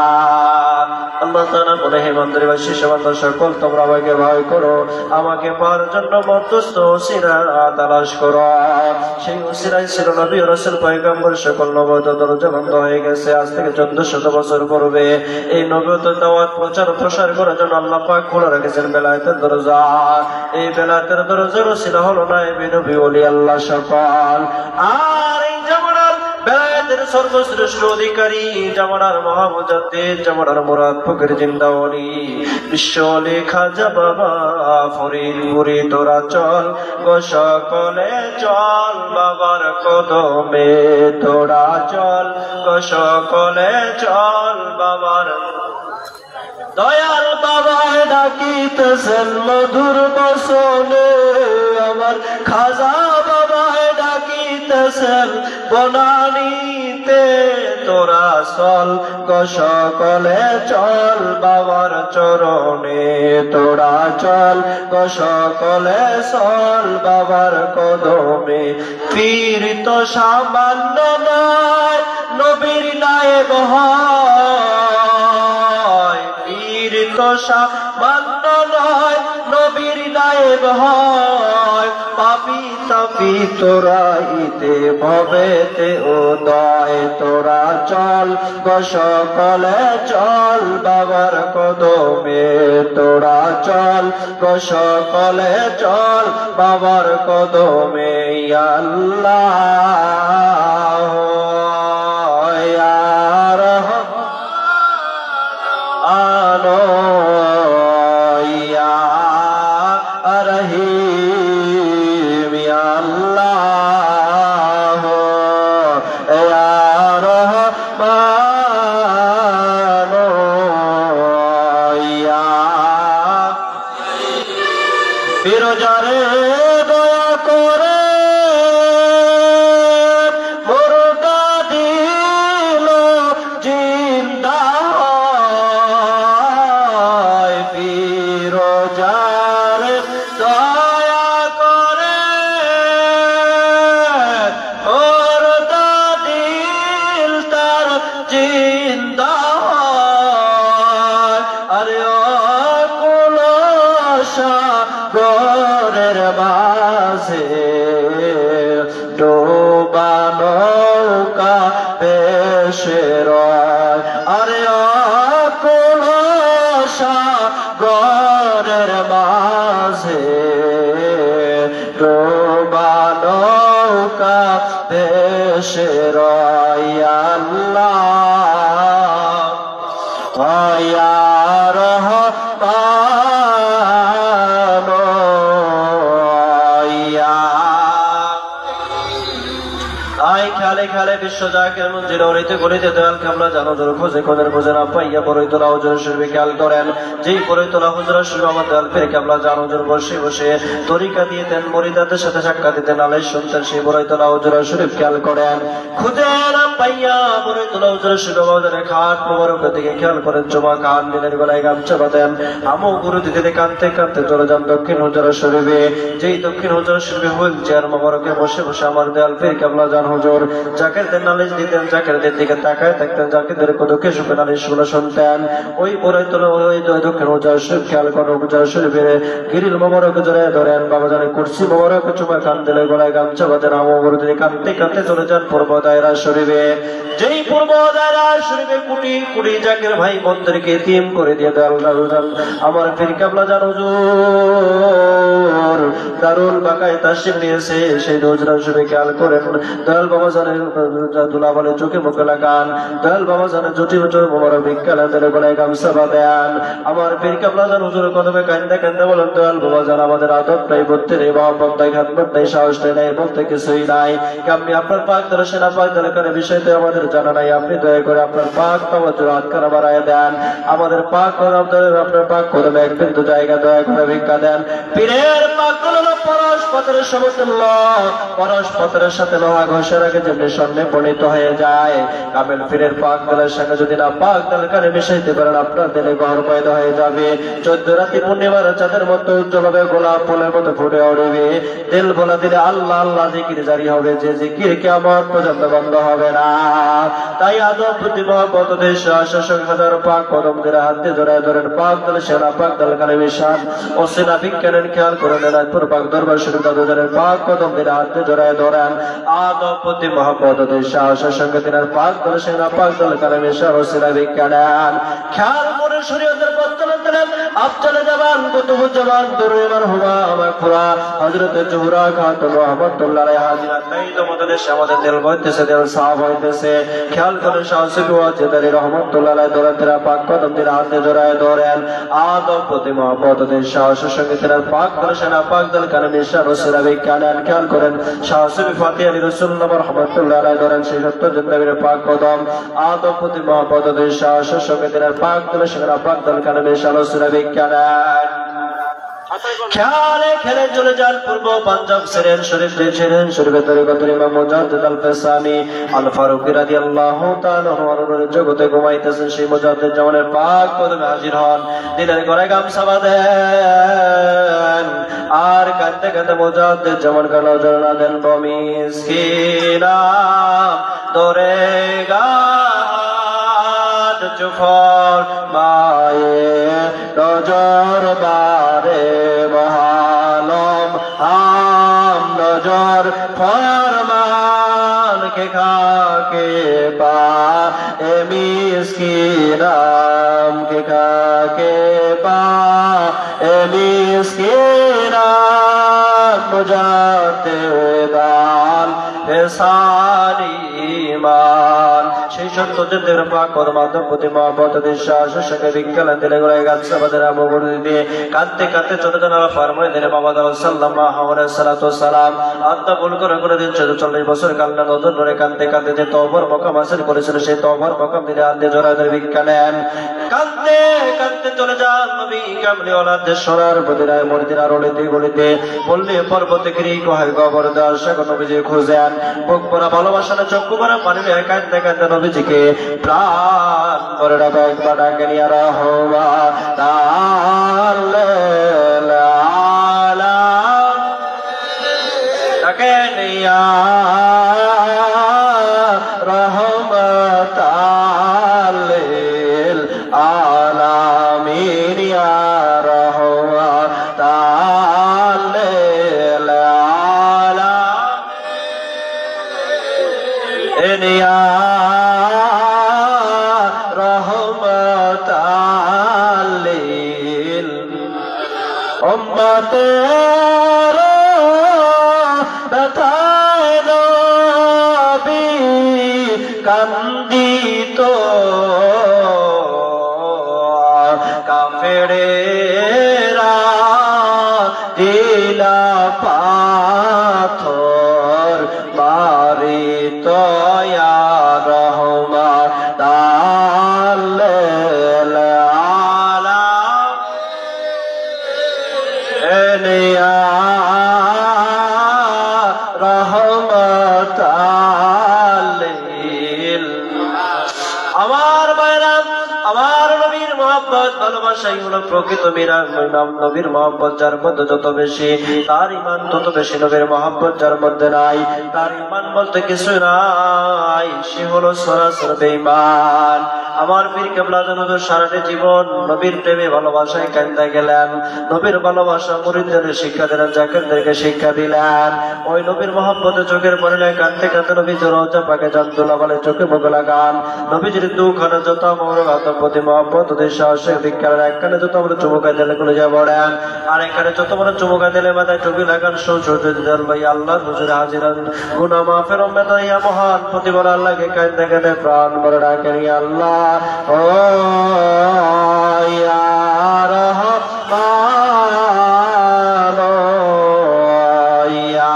আল্লাহ তাআলা বলে হে মন্দিরবাসী সবাই সকল তোমরা আমাকে ভয় করো, আমাকে পাওয়ার জন্য মধ্যস্থ ওসিলা তালাশ করো। সেই ওসিলাই ছিল নবী রাসূল পয়গম্বর সকল নবুয়ত দরজা বন্ধ হয়ে গেছে। আজ থেকে 1400 বছর পূর্বে এই নবুয়ত দাওয়াত প্রচার প্রসার করার জন্য আল্লাহ পাক খোলা রেখেছেন বেলায়েতের দরজা। এই বেলায়েতের দরজার ওসিলা হলো নায়েবে নবী ওলি আল্লাহ সকল। আর এই জামানার বেলায়েতের সর্বশ্রেষ্ঠ অধিকারী, জামানার মহামুজাদ্দিদ, জামানার মুরাদ ফকির জিন্দাওয়ালি বিশ্ব ওলি খাজা বাবা ফরিদপুরি তোরা চল গো সকলে চল, বাবার কদমে তোরা চল গো সকলে চল, বাবার দয়াল বাবায় ডাকিতেছেন মধুর বসনে, আমার খাজা বাবায় ডাকিতেছেন বনানীতে তোরা চল গো সকলে চল, বাবার চরণে তোরা চল গো সকলে চল, বাবার কদমে। পীর তো সামান্য নয় নবীর নায়েব হয়, পীর তো সামান্য নয় নবীর নায়েব হয়, পাপী তাপী তোরা ইতে ভবেতে উদয় তোরা চল গো সকলে চল, বাবার কদমে তোরা চল গো সকলে চল, বাবার কদমে। আল্লাহ ইয়া রহমানো ইয়া রহিম, ইয়া আল্লাহ ইয়া রহমানো ইয়া ফিরোজারে দয়া করে মুর্দা দিল জিন্দা হয়, ফিরোজারে দয়া করে মুর্দা দিল তার জিন্দা হয়। আরে ও কুলসা গরের মাঝে ডোবা নৌকা ভেসে রয়, আরে কুলসা গরের মাঝে ডোবা নৌকা ভেসে রয়। আল্লাহ ইয়া রহমানো ইয়া। আয় খালে খালে বিশ্ব জাকের মঞ্জিল অলিতে গলিতে দয়াল কামলা জানো জোর খোঁজে খোঁজের খোঁজে না পাইয়া বড়ই তোলা হুজুর শরীফে খেয়াল করেন। যেই বড়ই তোলা হুজুর শরীফ আমার দয়াল ফের কামলা জানো জোর বসে বসে তরিকা দিতেন, মরিদাদের সাথে সাক্ষাৎ দিতেন, আলাই শুনতেন। সেই বড়ই তোলা হুজুর শরীফ খেয়াল করেন, খুঁজে না পাইয়া বড়ই তোলা হুজুর শরীফ আমাদের খাট মোবারকের দিকে খেয়াল করেন। জমা কান দিনের বেলায় গামছা বাঁধেন, আমও গুরু দিতে কাঁদতে কাঁদতে চলে যান দক্ষিণ হুজুর শরীফে। যেই দক্ষিণ হুজুর শরীফে হুইল চেয়ার মোবারকে বসে বসে আমার দয়াল ফের কামলা জান হুজুর জাকেরদের নালিশ দিতেন, জাকেরদের দিকে তাকায় থাকতেন, জাকেরদের দুঃখে সুখে নালিশ গুলো শুনতেন। ওই বড়ই তোলা ওই দক্ষিণ হুজুর শরীফ খেয়াল করেন, হুজুর শরীফের গিরিল মোবারকে জড়ায় ধরেন, বাবা জানে কুরসি মোবারকে চুমা কান দিলে গলায় গামছা বাঁধেন, আমও গুরু দিতে কাঁদতে কাঁদতে চলে যান পূর্ব দায়রা শরীফে। যেই পূর্ব দায়রা শরীফে কোটি কোটি জাকের ভাই বোনদেরকে এতিম করে দিয়ে আমার ফির কাবলা জান হুজুর দারুল বাকায় তাশরিফ নিয়েছে। সেই হুজুর শরীফে খেয়াল করেন, দয়াল বাবা জানের দুলা বলে চোখে মুখে লাগান, দয়াল বাবা জানের জটি বছর মোবারক ভিক্ষা দিলে গলায় গামছা বাঁধেন। আমার ফির কাবলা জান হুজুর কদমে কান্দে কান্দে বলেন, দয়াল বাবা জান আমাদের আদত নাই, বুদ্ধি নেই, মহব্বত নাই, খাদমত নাই, সাহস নাই, বলতে কিছুই নাই। আপনি আপনার পাক দর্শন পাক দরকারের বিষয়তে আমাদের জানা নাই। আপনি দয়া করে আপনার পাক তাওয়াজ্জুহ হাতখানা বাড়ায় দেন, আমাদের পাক আপনার পাক কদমে এক বিন্দু জায়গা দয়া করে ভিক্ষা দেন। পীরের পাক হলো পরশ পাথরের সমতুল্য, পরশ পাথরের সাথে লোহা ঘষার আগে যেমনি স্বর্ণে পড়ে মনোনীত হয়ে যায়। কামেল পীরের পাক দলের সঙ্গে যদি না পাক দলের কানে মিশাইতে পারেন, আপনার দিলে ঘর পয়দা হয়ে যাবে। 14 রাতি পূর্ণিমার চাঁদের মতো উজ্জ্বল হবে, গোলাপ ফুলের মতো ফুটে উঠবে। দিল বলা দিলে আল্লাহ আল্লাহ জিকির জারি হবে, যে জিকির কিয়ামত পর্যন্ত বন্ধ হবে না। তাই আদব বুদ্ধি মহব্বত দেশ শাসক হাজার পাক কদম দিলে হাতে জড়ায় ধরেন। পাক দল সেনা পাক দল কানে মিশান ও সেনা বিজ্ঞানের খেয়াল করে নেন। পাক দরবার শরীফ দাদু ধরেন, পাক কদম দিলে হাতে জড়ায় ধরেন। আদব বুদ্ধি মহব্বত দেশ শাসক সঙ্গে দিনের পাক দল সেনা পাক দল কানে মিশান ও সেনা বিজ্ঞান খেয়াল করে শরীয়তের পথ চলে দিলেন। আফজালে জামান কুতুবুজ্জামান দুরুমান হুমা মাগফুরা হযরত জোহরা খাতুন রহমাতুল্লাহ আলাইহা হাজিরা। তাই তো আমাদের দেশে আমাদের দিল বইতেছে, দিল সাফ হইতেছে। খেয়াল করে শাহসুফি ওয়াজেদারি রহমাতুল্লাহ আলাইহি দরাতেরা পাক কদম দিলে হাতে জড়ায় ধরেন। আদব প্রতি মহব্বত দেশ শাহসুফি সঙ্গীতের পাক দর্শন পাক দল কানে মিশান ও সেনা বিজ্ঞান খেয়াল করেন। শাহসুফি ফাতিহা আলী রাসূলুল্লাহ রহমাতুল্লাহ আলাইহি ধরেন সেই সত্য জিন্দাবীর পাক কদম। আদব প্রতি মহব্বত দেশ শাহসুফি সঙ্গীতের পাক দর্শন পাক দল কানে মিশান ও সেনা বিজ্ঞান খেয়ালে খেলে চলে যান পূর্ব পাঞ্জাব সিরেন শরীফ ছিলেন শরীফের তরিকতের ইমাম মুজাদ্দিদ আল ফেসানি আল ফারুকি রাদিয়াল্লাহু তাআলা অনুর জগতে ঘুমাইতেছেন। সেই মুজাদ্দিদ জামানের পাক কদমে হাজির হন, দিলের ঘরে গামছা বাঁধেন আর কাঁদতে কাঁদতে মুজাদ্দিদ জামান কালো জড়না দেন। বমিসকিনা দরেগা চুফর মায়ে নজর বারে মহালম আম নজর ফরমান কে খাকে পা এ মিসকিনাম কে খাকে পা এ মিসকিনাম মুজাদ্দিদান ফেসানি মান। সেই সত্য যুদ্ধের পাক কদমাদম প্রতি মহব্বত বিশ্বাস সঙ্গে বিজ্ঞান দিলে গড়ে গাছ আমাদের আমর দিয়ে কাঁদতে কাঁদতে চলে যান ফার্মায় দিলে মোহাম্মদ সাল্লাল্লাহু আলাইহি সাল্লাম আত্মা ভুল করে দিন 40 বছর কান্না নজর ধরে কাঁদতে কাঁদতে যে তওবার মকাম হাসিল করেছিল, সেই তওবার মকাম দিলে হাতে জড়ায় ধরে বিজ্ঞান কাঁদতে কাঁদতে চলে যান নবী কামলিওয়ালাদের সোনার বদিরায় মদিনার অলিতে গলিতে বললে পর্বতে গিরি কোহায় গবর দর্শক নবীজি খুঁজেন। বুক ভরা ভালোবাসা না চক্ষু ভরা পানি কাঁদতে কাঁদতে নবীজিকে প্রাণ করে ডাকা একবার ডাকে নিয়ে রহমান ডাকে নিয়া রহমত আলামিন ইয়া রহমত আলামিন ইয়া রহমত লিল উম্মতের ব্যথায় নবী কান্দিত কাফেরেরা দিলা পাথর মারিত ইয়া রহমত আলামিন ইয়া রহমত লিল। আমার বাইরাম আমার নবীর মহব্বত ভালোবাসাই হলো প্রকৃত মিরাম। নবীর মহব্বত যার মধ্যে যত বেশি তার ইমান তত বেশি। নবীর মহব্বত যার মধ্যে নাই তার ইমান বলতে কিছু নাই, সে হলো সরাসরি বেঈমান। আমার পীর কেবলা জানুদ সারাটি জীবন নবীর প্রেমে ভালোবাসায় কাঁদতে গেলেন। নবীর ভালোবাসা মুরিদদের শিক্ষা দিলেন, জাকিরদেরকে শিক্ষা দিলেন। ওই নবীর মহব্বতে চোখের পরে কাঁদতে কাঁদতে নবীর রওজা পাকে জানতুল্লাহ বলে চোখে মুখ লাগান। নবীজির দুখানে যত আমার প্রতি মহব্বত দেশ বিজ্ঞানের একখানে যত আমরা চুমুকা দিলে কলেজা পড়েন, আর এখানে যত আমরা চুমুকা দিলে মাথায় টুপি লাগান। সৌজল ভাই আল্লাহ হুজুরে হাজিরান গুনাহ মাফের উম্মত ইয়া মহান প্রতিবার আল্লাহকে কাঁদতে কাঁদতে প্রাণ ভরে ডাকেন আল্লাহ ও ইয়া রহমান ইয়া।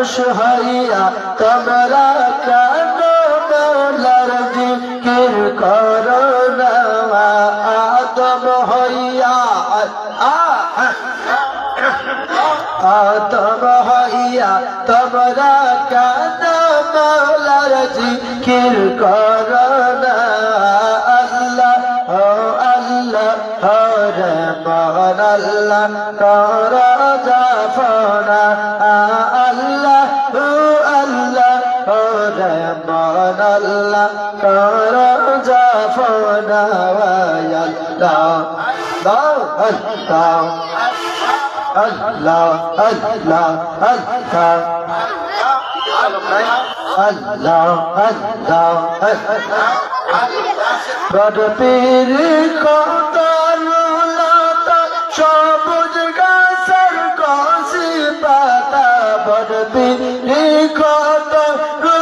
মানুষ হইয়া তোমরা কেন মৌলার জিকির করো না আদম হইয়া আদম হইয়া তোমরা কেন মৌলার জিকির করো না আল্লাহ ও আল্লাহ হরে মহান আল্লাহ কর জাফনা আল্লাহ ও আল্লাহ হরে মহান আল্লাহ কর জাফনা আল্লাহ আল্লাহ আল্লাহ আল্লাহ আল্লাহ আল্লাহ বড় পীর কতলতা সবুজ গাছের কষি পাতা বড় পীর কতলতা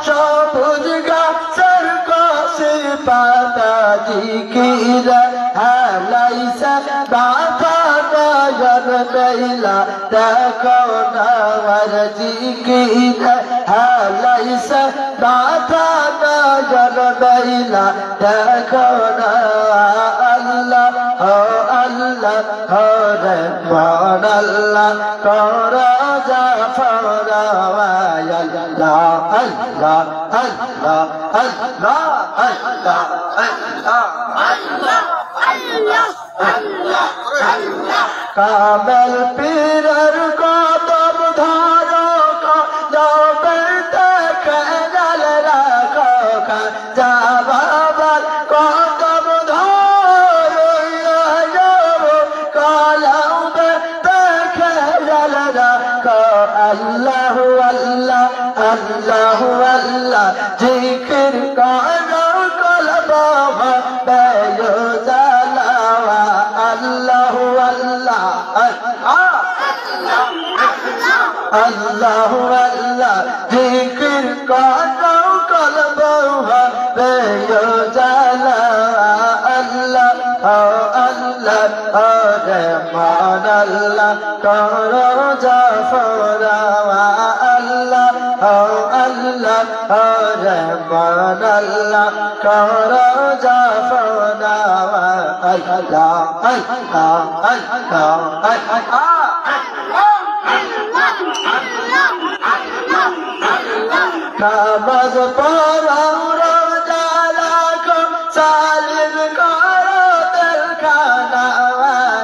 সবুজ গাছের কষি পাতা জিকিরা হালাইসা বাবা নয়ন নইলা দেখো না আমার জিকিরা হালাইসা বাবা নয়ন নইলা দেখো না আল্লাহ ও আল্লাহ হরে মহান আল্লাহ কর জাফরা আল্লাহ আল্লাহ আল্লাহ আল্লাহ আল্লাহ কামেল পীরের কদম ধারো কদমে দেখে গেল রাখো যা বাবার কদম ধরো কলমে দেখে গেল রাখো আল্লাহ আল্লাহ আল্লাহ আল্লাহ জিকির করো কলব বেয়ো জালাওয়া আল্লাহ আল্লাহ আল্লাহ আল্লাহ জিকির করো কলব বেয়ো জালাওয়া আল্লাহ আল্লাহ রে মান আল্লাহ করো জাফরা আল্লাহ আল্লাহ রে মান আল্লাহ করো জাফরা আল্লাহ আল্লাহ আল্লাহ নামাজ পড়ো রোজা রাখো সালিম করো দিল খানা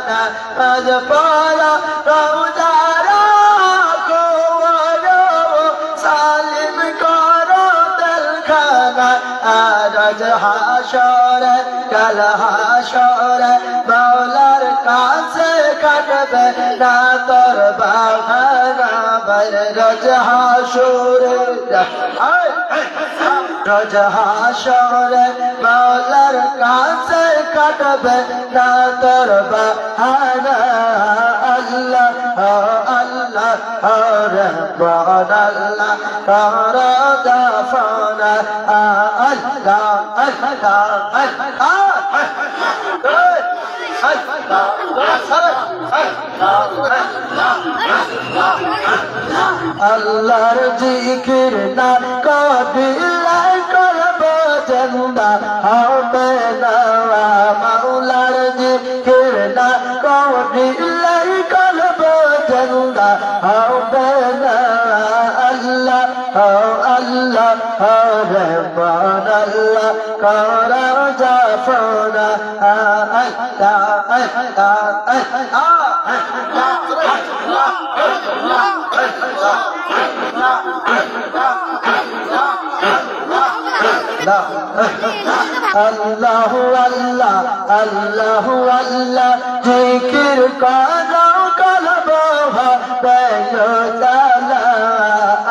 নামাজ পড়ো রোজা রাখো সালিম করো দিল খানা আজ হাসরে কাল হাসরে মৌলার কাছে কাটবে না তোর বাহানা রোজ হাসরে রোজ হাসরে মৌলার কাছে কাটবে না তোর বাহানা আল্লাহ আল্লাহ রহমান আল্লাহ কর জাফনা আল্লাহ আল্লাহ আল্লাহর জিকির না করিলে করব জিন্দা হবে না মাওলার জিকির না করিলে করব জিন্দা হবে না আল্লাহ আল্লাহ রহমান আল্লাহ কর জাফনা আল্লাহ আল্লাহ আল্লাহ আল্লাহ আল্লাহ জিকির করো কলব হবে জালা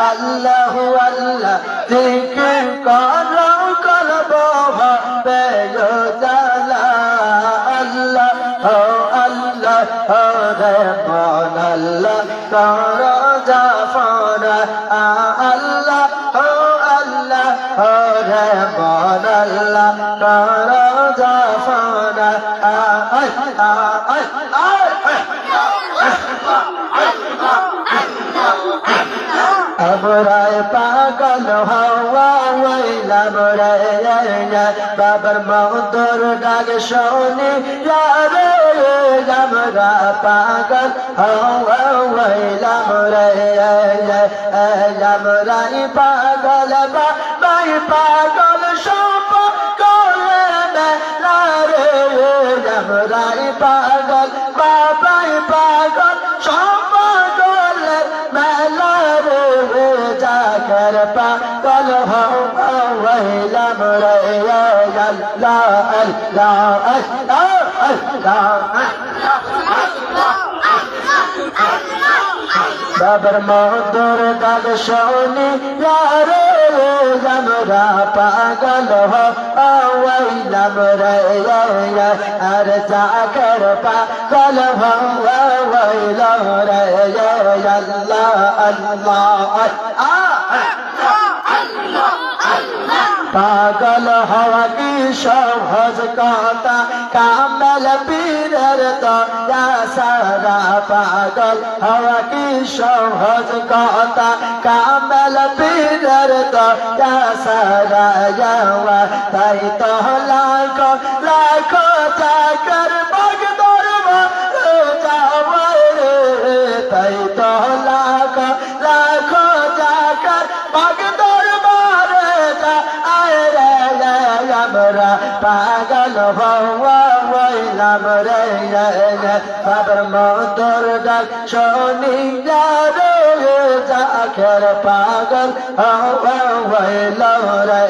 আল্লাহ আল্লাহ জিকির করো কলব হবে জালা আল্লাহ আল্লাহ রহমান আল্লাহ করো জাফরা আল্লাহ আল্লাহ রহমান আল্লাহ করো জাফরা আমরাই পাগল হওয়া হইলাম রে বাবার মধুর ডাক শুনি রে আমরা পাগল হওয়া হইলাম রে আমরাই পাগল বাবাই পাগল সব করে মেলা রে আমরাই পাগল বাবাই পাগল সব করে মেলা রে জাগর পাগল হইলাম রে আল্লাহ আল্লাহ আল্লাহ বাবার মধুর ডাক শুনি রে আমরা পাগল হইলাম রে আর জাগর পাগল হইলাম রে আল্লাহ আল্লাহ পাগল হওয়া কি সহজ কথা কামল পীরের দয়া সারা পাগল হওয়া কি সহজ কথা কামল পীরের দয়া সারা তাই তো লাখো লাখো চাকর ভগদর যাওয়া রে তাই তো লাখো লাখো চাকর ভগদর আমরা পাগল হইলাম রে বাবার মধুর ডাক শুনি রে জাগর পাগল হইলাম রে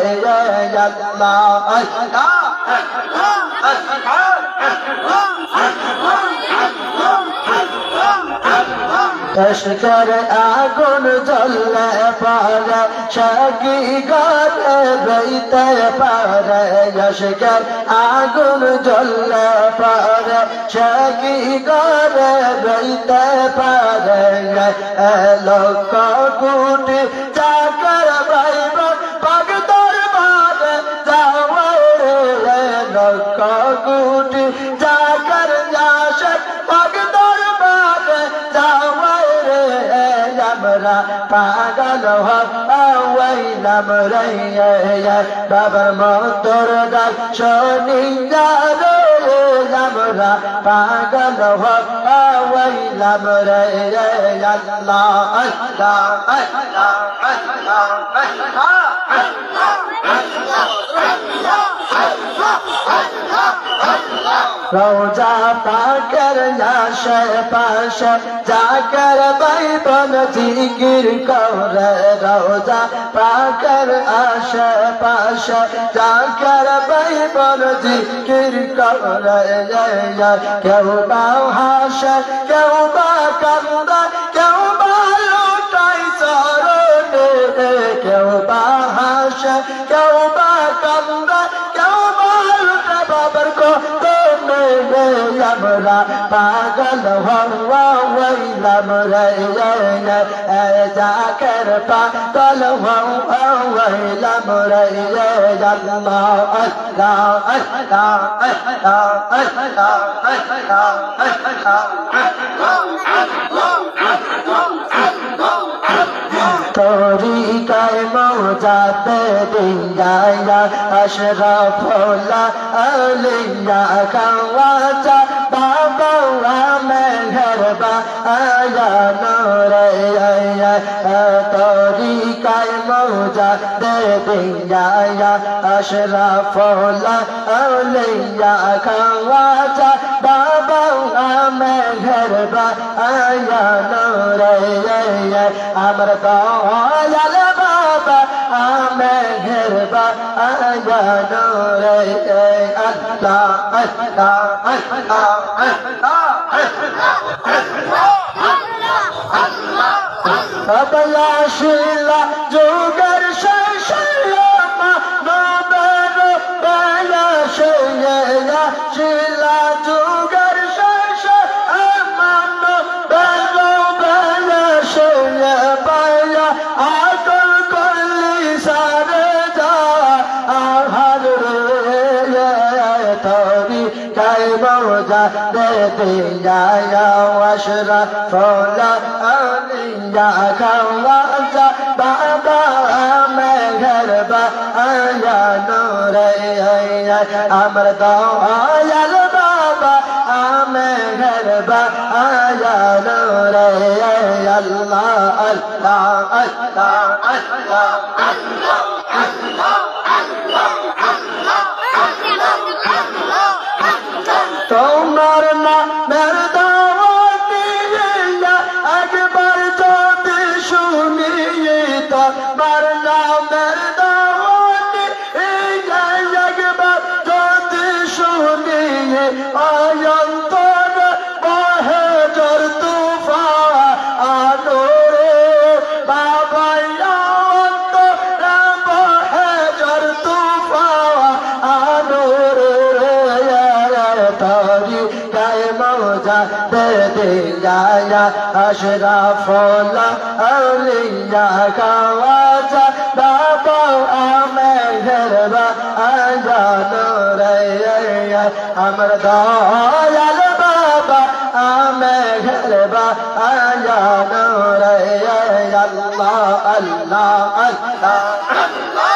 তস্কর আগুন জ্বললে পারে সাকি ঘরে বইতে পারে তস্কর আগুন জ্বললে পারে সাকি ঘরে বইতে পারে লক্ষ কোটি চাকর ভাইব পাগ দরবারে যাওয়া রে লক্ষ কোটি চাকর যাশক পাগ দরবারে যাওয়া রে আমরা পাগল হইলাম রে বাবার মধুর ডাক শুনি রে আমরা পাগল হইলাম রে আল্লাহ আল্লাহ রোজা পাকের আশে পাশে জাগর বাইবন জিকির করে রোজা পাকের আশে পাশে জাগর বাইবন জিকির করে কেউ বা হাসে কেউ বা কান্দে কেউ বা লুটাই চরণে কেউ বা হাসে কেউ বা কান্দে কেউ বা লুটে বাবার আমরা পাগল হইলাম রে জাগর পাগল হইলাম রে আল্লাহ আল্লাহ তরিকায় মৌজাতে দিয়ায়া আশরাফুল্লাহ আলিয়া খাওয়াজা বাবা মেহরবা আয়া নরে তরিকায় মৌজাতে দিয়ায়া আশরাফুল্লাহ আলিয়া খাওয়াজা বাবা মেহরবা আয়া নরে আমার দয়াল বাবা মেহরবা আয়া নরে আল্লাহ আল্লাহ আল্লাহ শিলা যোগের শেষমা নবের বেলা শিলা যোগের শেষ মান বেলা আকল করলি সারে যা আহার রে তরি কাই जाते दिया अशरफ औलिया खवाजा बाबा मैं घर आया नूर अमर दयाल बाबा मैं घर आया नूर अल्लाह अल्लाह अल्लाह अल्लाह তোমার নামের দাওয়াত দিয়া একবার যদি শুনি তোমার নামের দাওয়াত দিয়া একবার যদি শুনি অন্তর বহে জোর তুফান আনোরে বাবা অন্তর বহে জোর তুফান আনোরে जाते दिया अशरफ औलिया खवाजा बाबा मैं घर आया नूर अमर दयाल बाबा मैं घर आया नूर अल्लाह अल्लाह अल्लाह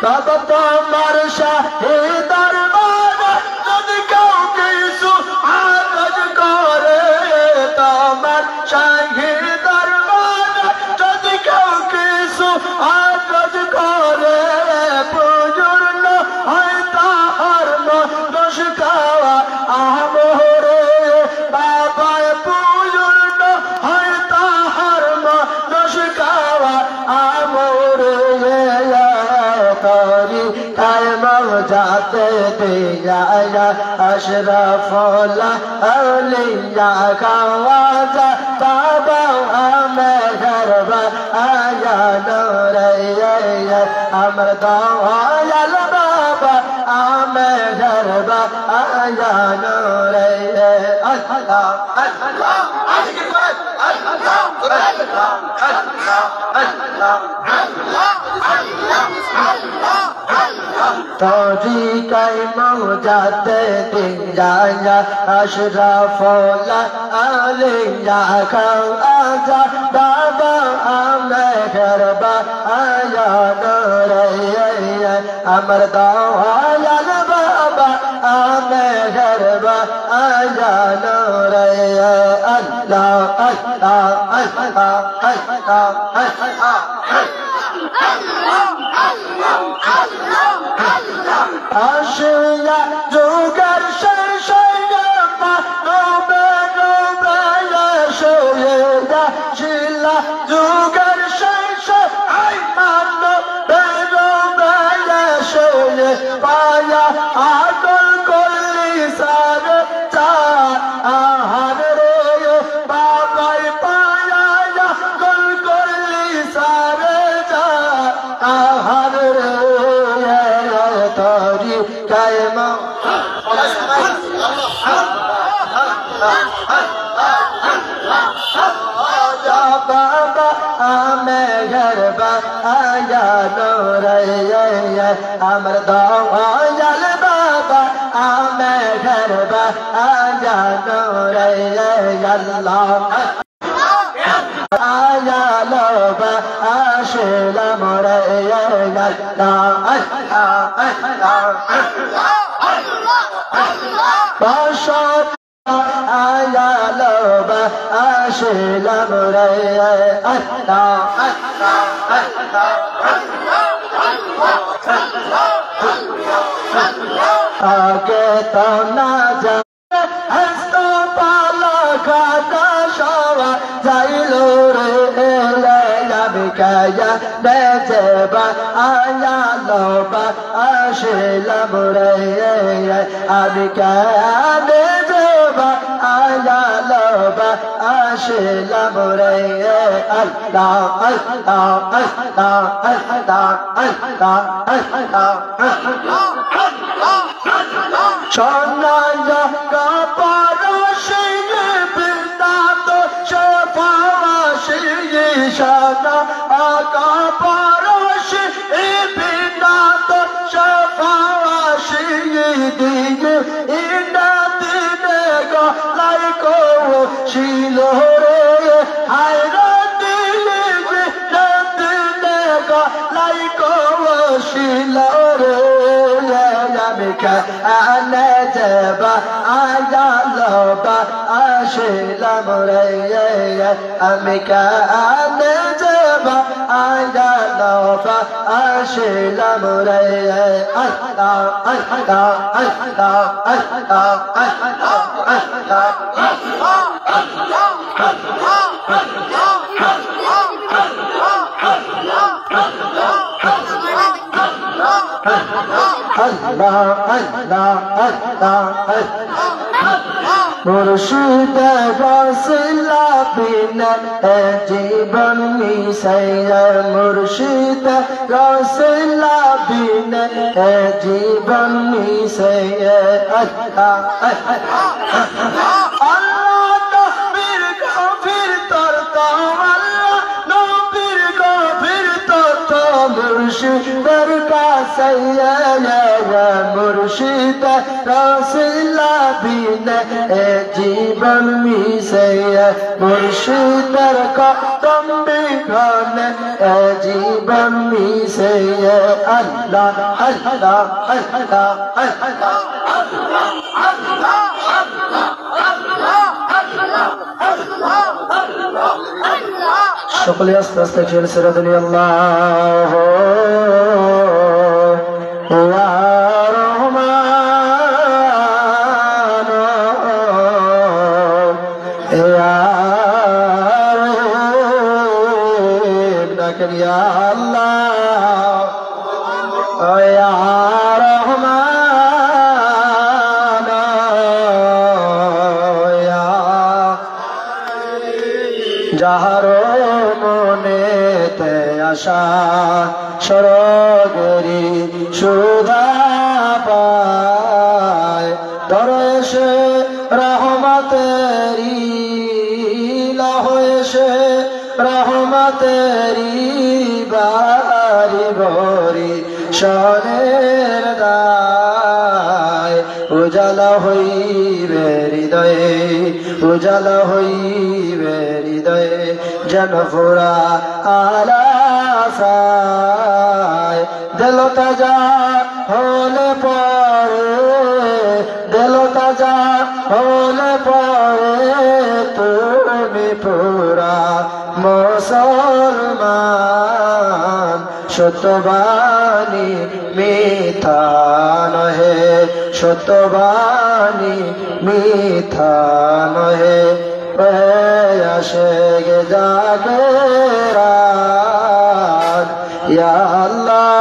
बाबा तुम्हार शाही दरबार যদি কেউ কিছু আরজ করে তোমার শাही দরবার যদি কেউ কিছু আরজ করে পূর্ণ হয় তাহার দোষ খাওয়া আমরে বাবা পূর্ণ হয় তাহার দোষ খাওয়া আমরে जाते दिया अशरफ औलिया खवाजा बाबा मैं घर आया नूर अमर दयाल बाबा मैं घर आया नूर अल्लाह अल्लाह तौरीक़ मौजाते दिया अशरफ औलिया खवाजा बाबा मैं घर आया नूर अमर दयाल बाबा मैं घर आया नूर अल्लाह अल्लाह अल्लाह अल्लाह आशिया जुगर शैशयमा नोबे नोबे यशोया शिला जुगर शैशयमा नोबे नोबे यशोया पाया आगल कोली सारे चार आहार रे बाबा पाया आगल कोली सारे चार आहार रे तोरी कायमा बाबा मैं घर आया नूर अमर दयाल बाबा मैं घर आया नूर अल्लाह आया लोबा आशिला मोरे आया लोबा आशिला मोरे आगे तो ना जा हस्तो पाला खाता शावा जाइलो रे बिकाया बेजेबा आया लोबा आशिला मोरे अबिकाया बेजेबा आया लोबा आशिला मोरे अल्लाह अल्लाह अल्लाह अल्लाह अल्लाह अल्लाह सोनाया का पारशी बिना तो शफाशी शाना आका पारशी बिना আসিলাম রে আমি কানে যাবা আয়া নবা আসিলাম রে আল্লাহ আল্লাহ আল্লাহ আল্লাহ আল্লাহ মুর্শিদ রসিলা বিনা জীবন মিশাইয়া মুর্শিদ রসিলা বিনা জীবন মিশাইয়া আল্লাহ নবীর গভীর তর্ক আল্লাহ নবীর গভীর তর্ক মুর্শিদের কাছে মুর্শিদ রসিলা বিনা জীবন মিশাইয়া মুর্শিদের কদম বিঘনে জীবন মিশাইয়া আল্লাহ আল্লাহ আল্লাহ আল্লাহ সকলে আস্তে আস্তে চলছে রাধুনি আল্লাহ যাহার মনেতে আশা সরগরি সুধা পায় দরসে রহমতেরি লহসে রহমতেরি বারি ভরি সনের দায় উজালা হইবে হৃদয়ে উজালা হইবে হৃদয়ে যেন ফোরা আলাসায় দিল তাজা হলে পরে দিল তাজা হলে পরে তুমি পুরা মুসলমান সত্যবাণী মিথ্যা নহে সত্যবাণী মিথ্যা নহে আসে গে জাগে রাত ইয়া আল্লাহ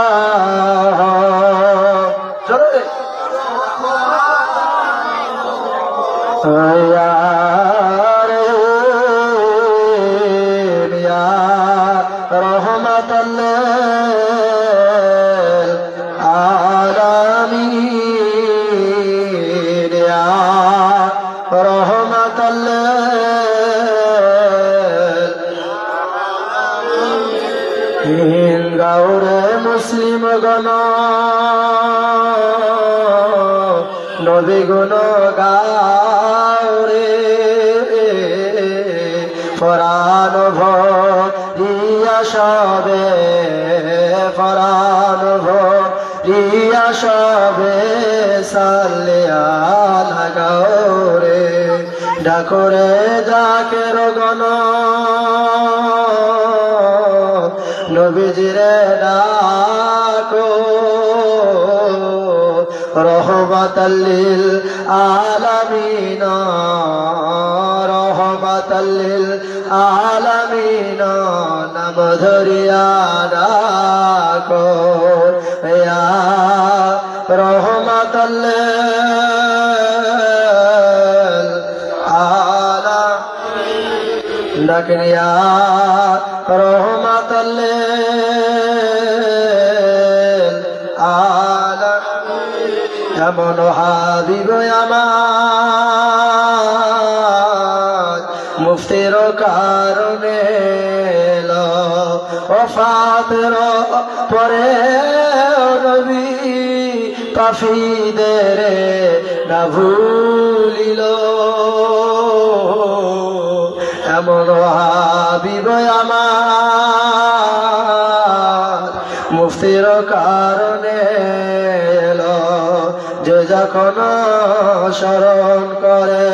গাউরে মুসলিম গণ নবী গুণ গাউরে ফরান ভরিয়া সবে ফরান ভরিয়া সবে সাল্লিয়া লাগাওরে ডাকরে জাকের গণ নবীজিরে ডাকো রহমাতাল্লিল আলামিন রহমাতাল্লিল আলামিন নাম ধরিয়া ডাকো ইয়া রহমাতাল্লিল আলামিন ডাকিয়া রহমাতাল্লিল আলামিন এমন হাবিব আমার মুফতির কারণে ওফাতের পরে নবী পাফিদের না ভুলিল এমন হাবিব আমার মুফতির কারণে যে যখন স্মরণ করে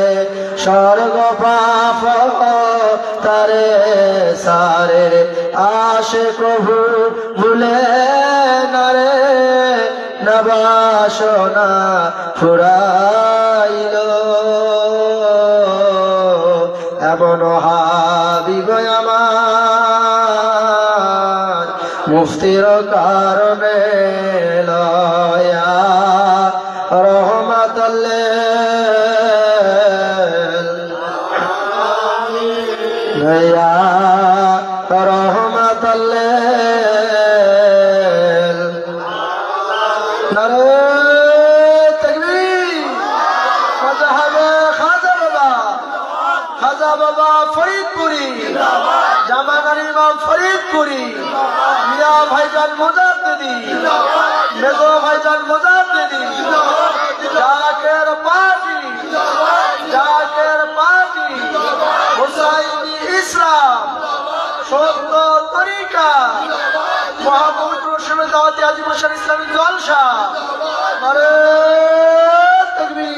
স্বর্গ পাপ তারে সারে আসে প্রভু ভুলে না রে না বাসনা ফুরাইল এমন হাবিব আমার মুফতির কারণে লয়া খাজা বাবা ফরিদপুরি জামানার ইমাম ফরিদপুরি মিয়া ভাইজান মুজাদ্দিদি মেজো ভাইজান মুজাদ্দিদি জাকের পার্টি হুসাইনি ইসলাম সত্য তরিকা মহাপবিত্র দাওয়াতি আজিমুশান ইসলামী জলসা আরে তাকবীর।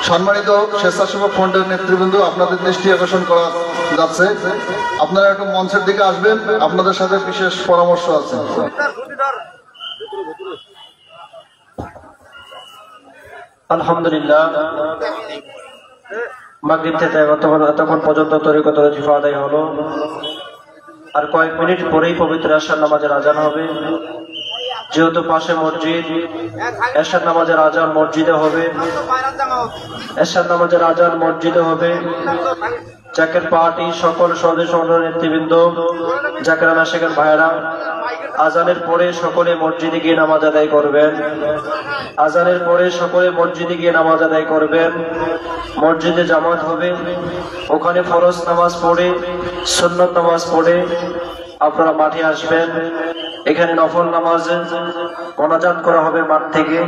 সম্মানিত স্বেচ্ছাসেবক ফ্রন্টের নেতৃবৃন্দ, আপনাদের দৃষ্টি আকর্ষণ করা যাচ্ছে, আপনারা একটু মঞ্চের দিকে আসবেন, আপনাদের সাথে বিশেষ পরামর্শ আছে। আলহামদুলিল্লাহ, মাগরিব থেকে এতক্ষণ পর্যন্ত তরিকত ওয়াজিফা আদায় হলো। আর কয়েক মিনিট পরেই পবিত্র এশার নামাজের আজান হবে। যেহেতু পাশে মসজিদ, এশার নামাজের আজান মসজিদে হবে, এশার নামাজের আজান মসজিদে হবে। জাকের পার্টি সকল সদস্য নেতৃবৃন্দ, জাকের আশেকের ভাইরা, আজানের পরে সকলে মসজিদে গিয়ে নামাজ আদায় করবেন। আজানের পরে সকলে মসজিদে গিয়ে নামাজ আদায় করবেন। মসজিদে জামাত হবে, ওখানে ফরজ নামাজ পড়ে সুন্নত নামাজ পড়ে আপনারা মাঠে আসবেন। এখানে নফল নামাজ মোনাজাত করা হবে মাঠ থেকে।